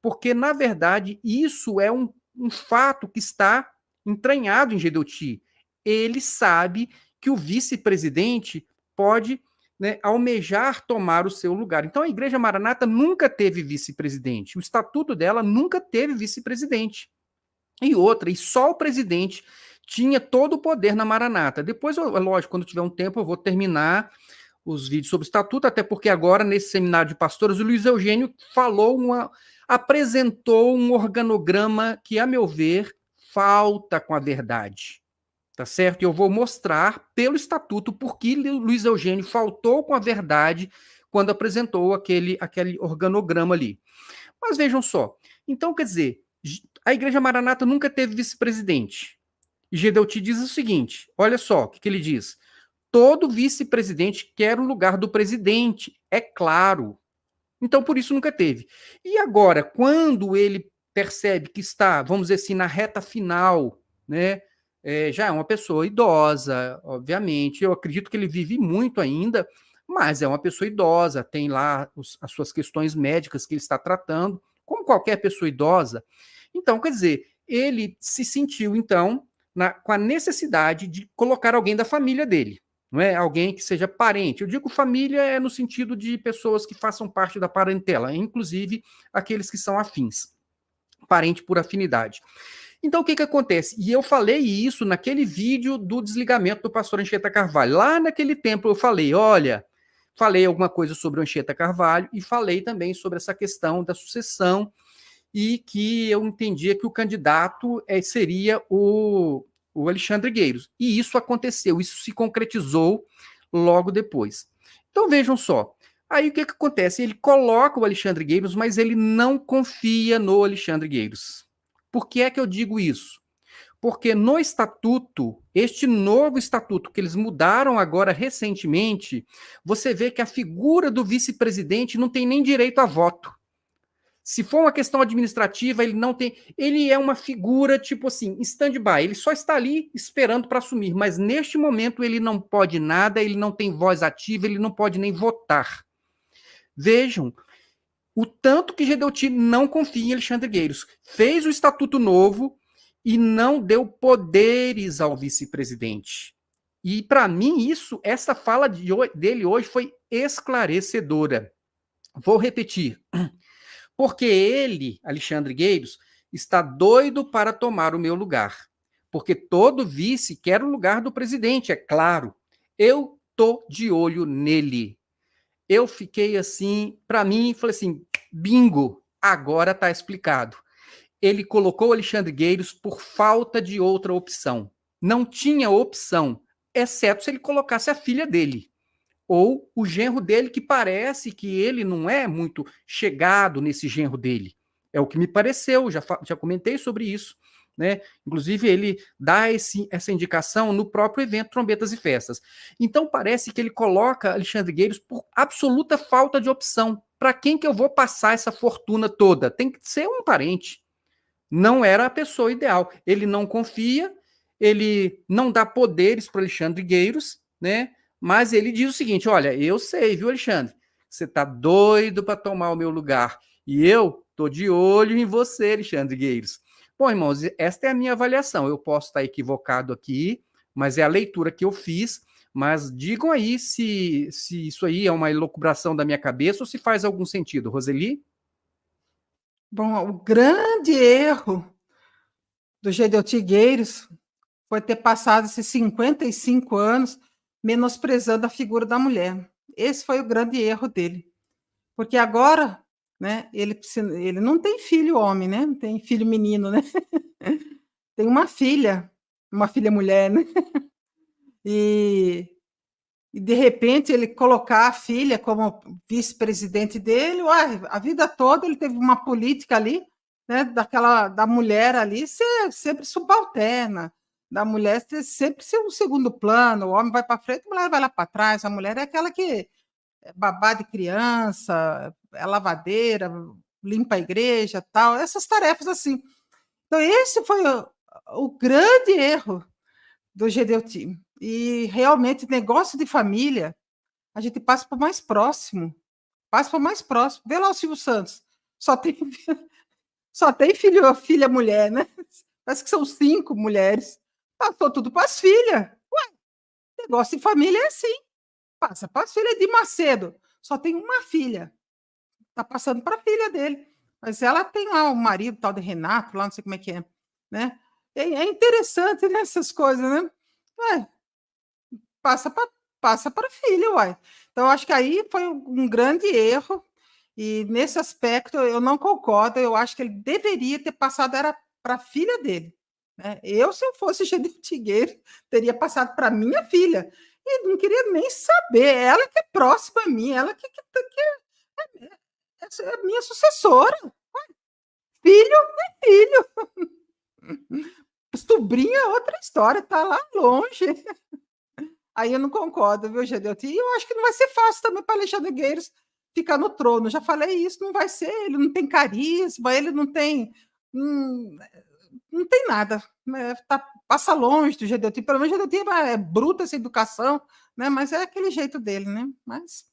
Porque, na verdade, isso é um fato que está entranhado em Gedeuti. Ele sabe que o vice-presidente pode, né, almejar tomar o seu lugar. Então, a Igreja Maranata nunca teve vice-presidente. O estatuto dela nunca teve vice-presidente. E só o presidente tinha todo o poder na Maranata. Depois, lógico, quando tiver um tempo, eu vou terminar os vídeos sobre o estatuto, até porque agora, nesse seminário de pastores, o Luiz Eugênio apresentou um organograma que, a meu ver, falta com a verdade. Tá certo? E eu vou mostrar pelo estatuto por que o Luiz Eugênio faltou com a verdade quando apresentou aquele organograma ali. Mas vejam só. Então, quer dizer, a Igreja Maranata nunca teve vice-presidente. E Gedeuti diz o seguinte, olha só o que ele diz. Todo vice-presidente quer o lugar do presidente, é claro. Então, por isso nunca teve. E agora, quando ele percebe que está, vamos dizer assim, na reta final, né? Já é uma pessoa idosa, obviamente. Eu acredito que ele vive muito ainda, mas é uma pessoa idosa, tem lá as suas questões médicas que ele está tratando, como qualquer pessoa idosa. Então, quer dizer, ele se sentiu, então, com a necessidade de colocar alguém da família dele, não é? Alguém que seja parente. Eu digo família é no sentido de pessoas que façam parte da parentela, inclusive aqueles que são afins, parente por afinidade. Então, o que acontece? E eu falei isso naquele vídeo do desligamento do pastor Anchieta Carvalho. Lá naquele tempo eu falei, olha, falei alguma coisa sobre o Anchieta Carvalho e falei também sobre essa questão da sucessão e que eu entendia que o candidato seria o Alexandre Gueiros. E isso aconteceu, isso se concretizou logo depois. Então, vejam só. Aí o que acontece? Ele coloca o Alexandre Gueiros, mas ele não confia no Alexandre Gueiros. Por que é que eu digo isso? Porque no estatuto, este novo estatuto que eles mudaram agora recentemente, você vê que a figura do vice-presidente não tem nem direito a voto. Se for uma questão administrativa, ele não tem. Ele é uma figura, tipo assim, stand-by. Ele só está ali esperando para assumir, mas neste momento ele não pode nada, ele não tem voz ativa, ele não pode nem votar. Vejam o tanto que Gedeuti não confia em Alexandre Gueiros. Fez o estatuto novo e não deu poderes ao vice-presidente. E, para mim, essa fala dele hoje foi esclarecedora. Vou repetir. Porque ele, Alexandre Gueiros, está doido para tomar o meu lugar. Porque todo vice quer o lugar do presidente, é claro. Eu estou de olho nele. Eu fiquei assim, para mim, falei assim, bingo, agora está explicado. Ele colocou o Alexandre Gueiros por falta de outra opção. Não tinha opção, exceto se ele colocasse a filha dele. ou o genro dele, que parece que ele não é muito chegado nesse genro dele. É o que me pareceu, já comentei sobre isso, né? Inclusive, ele dá essa indicação no próprio evento Trombetas e Festas. Então, parece que ele coloca Alexandre Gueiros por absoluta falta de opção. Para quem que eu vou passar essa fortuna toda? Tem que ser um parente. Não era a pessoa ideal. Ele não confia, ele não dá poderes para Alexandre Gueiros, né? Mas ele diz o seguinte: olha, eu sei, viu, Alexandre? Você está doido para tomar o meu lugar. E eu estou de olho em você, Alexandre Gueiros. Bom, irmãos, esta é a minha avaliação. Eu posso estar equivocado aqui, mas é a leitura que eu fiz. Mas digam aí se isso aí é uma elucubração da minha cabeça ou se faz algum sentido. Roseli? Bom, o grande erro do Gedeuti Gueiros foi ter passado esses 55 anos menosprezando a figura da mulher. Esse foi o grande erro dele. Porque agora, né, ele não tem filho homem, né? Não tem filho menino, né? Tem uma filha mulher, né? E de repente ele colocar a filha como vice-presidente dele, a vida toda ele teve uma política ali, né, da mulher ali ser sempre subalterna, da mulher sempre ser um segundo plano, o homem vai para frente, a mulher vai lá para trás, a mulher é aquela que é babá de criança, é lavadeira, limpa a igreja, tal, essas tarefas assim. Então esse foi o grande erro do Gedeuti. E realmente negócio de família, a gente passa para o mais próximo. Passa para o mais próximo. Vê lá o Silvio Santos. Só tem filha mulher, né? Parece que são 5 mulheres. Passou tudo para as filhas. Ué, negócio de família é assim. Passa para as filhas de Macedo. Só tem uma filha. Está passando para a filha dele. Mas ela tem lá um marido tal de Renato, lá não sei como é que é. Né? É interessante, né, essas coisas, né? Ué, passa para a filha, uai. Então, acho que aí foi um grande erro, e nesse aspecto eu não concordo, eu acho que ele deveria ter passado era para a filha dele. Né? Eu, se eu fosse Gedeuti Gueiros, teria passado para minha filha, e não queria nem saber, ela que é próxima a mim, ela que é a minha sucessora. Filho é filho. Sobrinho é outra história, está lá longe. Aí eu não concordo, viu, Gedeuti? E eu acho que não vai ser fácil também para Alexandre Gueiros ficar no trono. Já falei isso, não vai ser. Ele não tem carisma, ele não tem. Não tem nada. Né? Passa longe do Gedeuti. Pelo menos o Gedeuti é bruta essa educação, né? Mas é aquele jeito dele, né? Mas.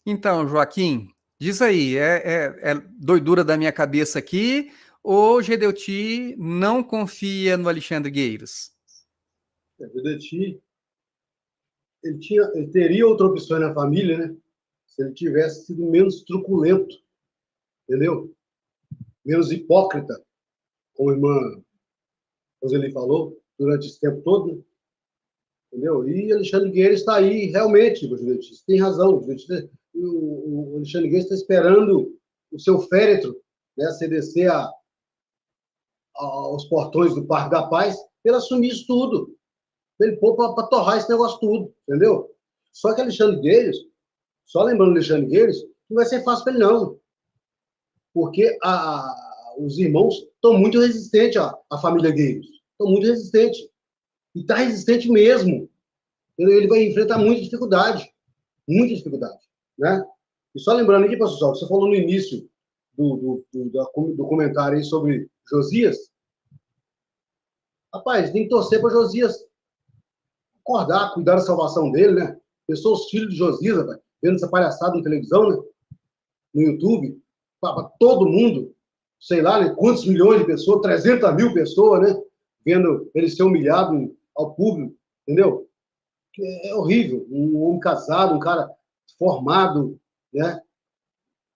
Então, Joaquim, diz aí, é doidura da minha cabeça aqui ou Gedeuti não confia no Alexandre Gueiros? O Gedeuti, ele teria outra opção na família, né? Se ele tivesse sido menos truculento, entendeu? Menos hipócrita, como a irmã Roseli falou, durante esse tempo todo, né? Entendeu? E Alexandre Gueiros está aí, realmente, você tem razão. O Alexandre Gueiros está esperando o seu féretro, né, se descer aos portões do Parque da Paz, ele assumir isso tudo. Ele pôr para torrar esse negócio tudo, entendeu? Só que Alexandre Gueiros, só lembrando Alexandre Gueiros, não vai ser fácil para ele, não. Porque os irmãos estão muito resistentes à família Gueiros. Estão muito resistentes. E está resistente mesmo. Ele vai enfrentar muita dificuldade. Muita dificuldade. Né? E só lembrando aqui, pastor, você falou no início do comentário aí sobre Josias. Rapaz, tem que torcer para Josias acordar, cuidar da salvação dele, né? Pensou os filhos de Josias, rapaz, vendo essa palhaçada na televisão, né? No YouTube, para todo mundo, sei lá, né? Quantos milhões de pessoas, 300 mil pessoas, né? Vendo ele ser humilhado ao público, entendeu? É horrível. Um homem casado, um cara formado, né?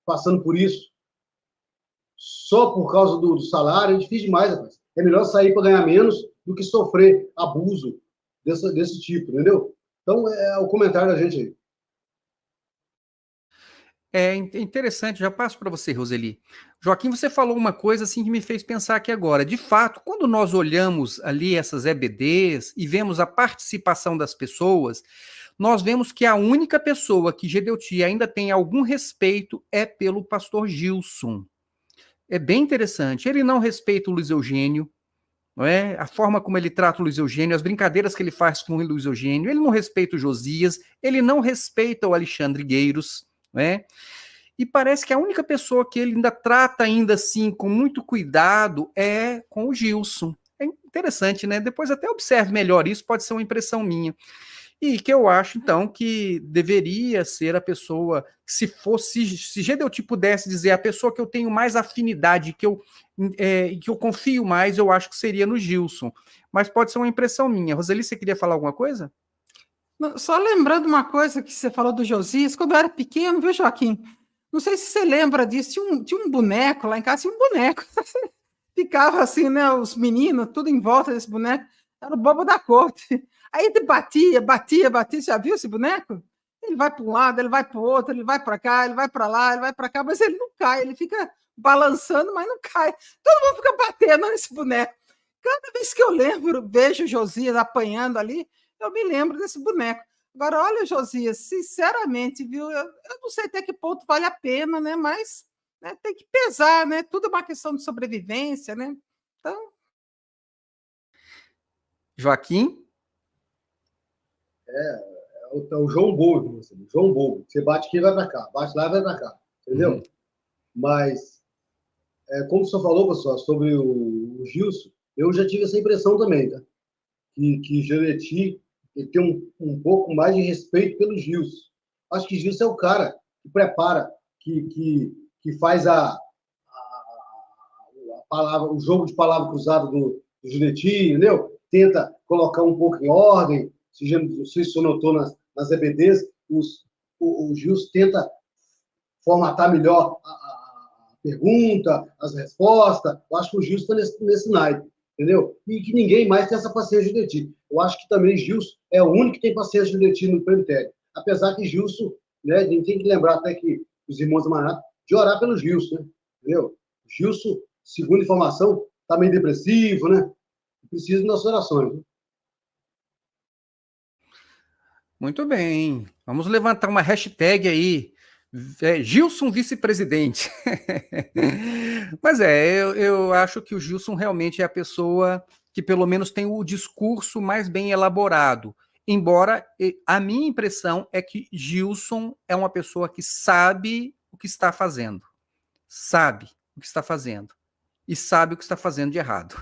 Passando por isso. Só por causa do salário, é difícil demais, rapaz. É melhor sair para ganhar menos do que sofrer abuso desse tipo, entendeu? Então, é o comentário da gente aí. É interessante, já passo para você, Roseli. Joaquim, você falou uma coisa assim que me fez pensar aqui agora. De fato, quando nós olhamos ali essas EBDs e vemos a participação das pessoas, nós vemos que a única pessoa que Gedeuti ainda tem algum respeito é pelo pastor Gilson. É bem interessante. Ele não respeita o Luiz Eugênio, não é? A forma como ele trata o Luiz Eugênio, as brincadeiras que ele faz com o Luiz Eugênio, ele não respeita o Josias, ele não respeita o Alexandre Gueiros, não é? E parece que a única pessoa que ele ainda trata ainda assim com muito cuidado é com o Gilson. É interessante, né? Depois até observe melhor isso, pode ser uma impressão minha. E que eu acho, então, que deveria ser a pessoa, se Gedeuti pudesse dizer a pessoa que eu tenho mais afinidade, que eu confio mais, eu acho que seria no Gilson. Mas pode ser uma impressão minha. Roseli, você queria falar alguma coisa? Só lembrando uma coisa que você falou do Josias, quando eu era pequeno, viu, Joaquim? Não sei se você lembra disso, tinha um boneco lá em casa, tinha um boneco. Ficava assim, né? Os meninos, tudo em volta desse boneco. Era o bobo da corte. Aí ele batia. Já viu esse boneco? Ele vai para um lado, ele vai para o outro, ele vai para cá, ele vai para lá, ele vai para cá, mas ele não cai, ele fica balançando, mas não cai. Todo mundo fica batendo nesse boneco. Cada vez que eu lembro, vejo o Josias apanhando ali, eu me lembro desse boneco. Agora, olha, Josias, sinceramente, viu? Eu não sei até que ponto vale a pena, né? Mas né, tem que pesar, né? Tudo é uma questão de sobrevivência, né? Então. Joaquim? É o João Bobo, assim, João Bobo. Você bate aqui e vai para cá, bate lá e vai para cá, entendeu? Uhum. Mas, como o senhor falou, pessoal, sobre o Gilson, eu já tive essa impressão também, tá? Que Gedeuti tem um pouco mais de respeito pelo Gilson. Acho que Gilson é o cara que prepara, que faz a palavra, o jogo de palavra cruzada do Gedeuti, entendeu? Tenta colocar um pouco em ordem. Não sei se o senhor notou nas EBDs, o Gilson tenta formatar melhor a pergunta, as respostas. Eu acho que o Gilson está nesse naipe, entendeu? E que ninguém mais tem essa paciência de Gedeuti. Eu acho que também Gilson é o único que tem paciência de Gedeuti no presbitério. Apesar que Gilson, né, a gente tem que lembrar até que os irmãos da Maranata, de orar pelo Gilson, né? Entendeu? Gilson, segundo informação, está meio depressivo, né? Precisa de nossas orações. Né? Muito bem. Vamos levantar uma hashtag aí. Gilson vice-presidente. Mas eu acho que o Gilson realmente é a pessoa que pelo menos tem o discurso mais bem elaborado. Embora a minha impressão é que Gilson é uma pessoa que sabe o que está fazendo. Sabe o que está fazendo. E sabe o que está fazendo de errado,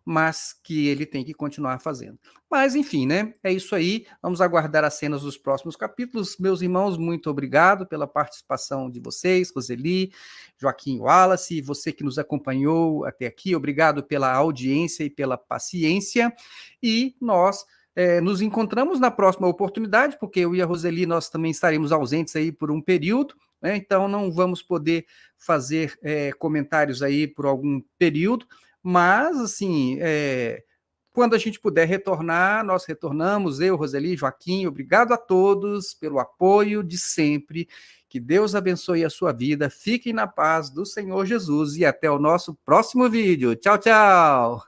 mas que ele tem que continuar fazendo. Mas, enfim, né? É isso aí. Vamos aguardar as cenas dos próximos capítulos. Meus irmãos, muito obrigado pela participação de vocês, Roseli, Joaquim Wallace, você que nos acompanhou até aqui, obrigado pela audiência e pela paciência. E nós nos encontramos na próxima oportunidade, porque eu e a Roseli, nós também estaremos ausentes aí por um período, né? Então não vamos poder fazer comentários aí por algum período, mas assim, quando a gente puder retornar, nós retornamos, eu, Roseli, Joaquim, obrigado a todos pelo apoio de sempre, que Deus abençoe a sua vida, fiquem na paz do Senhor Jesus e até o nosso próximo vídeo. Tchau, tchau!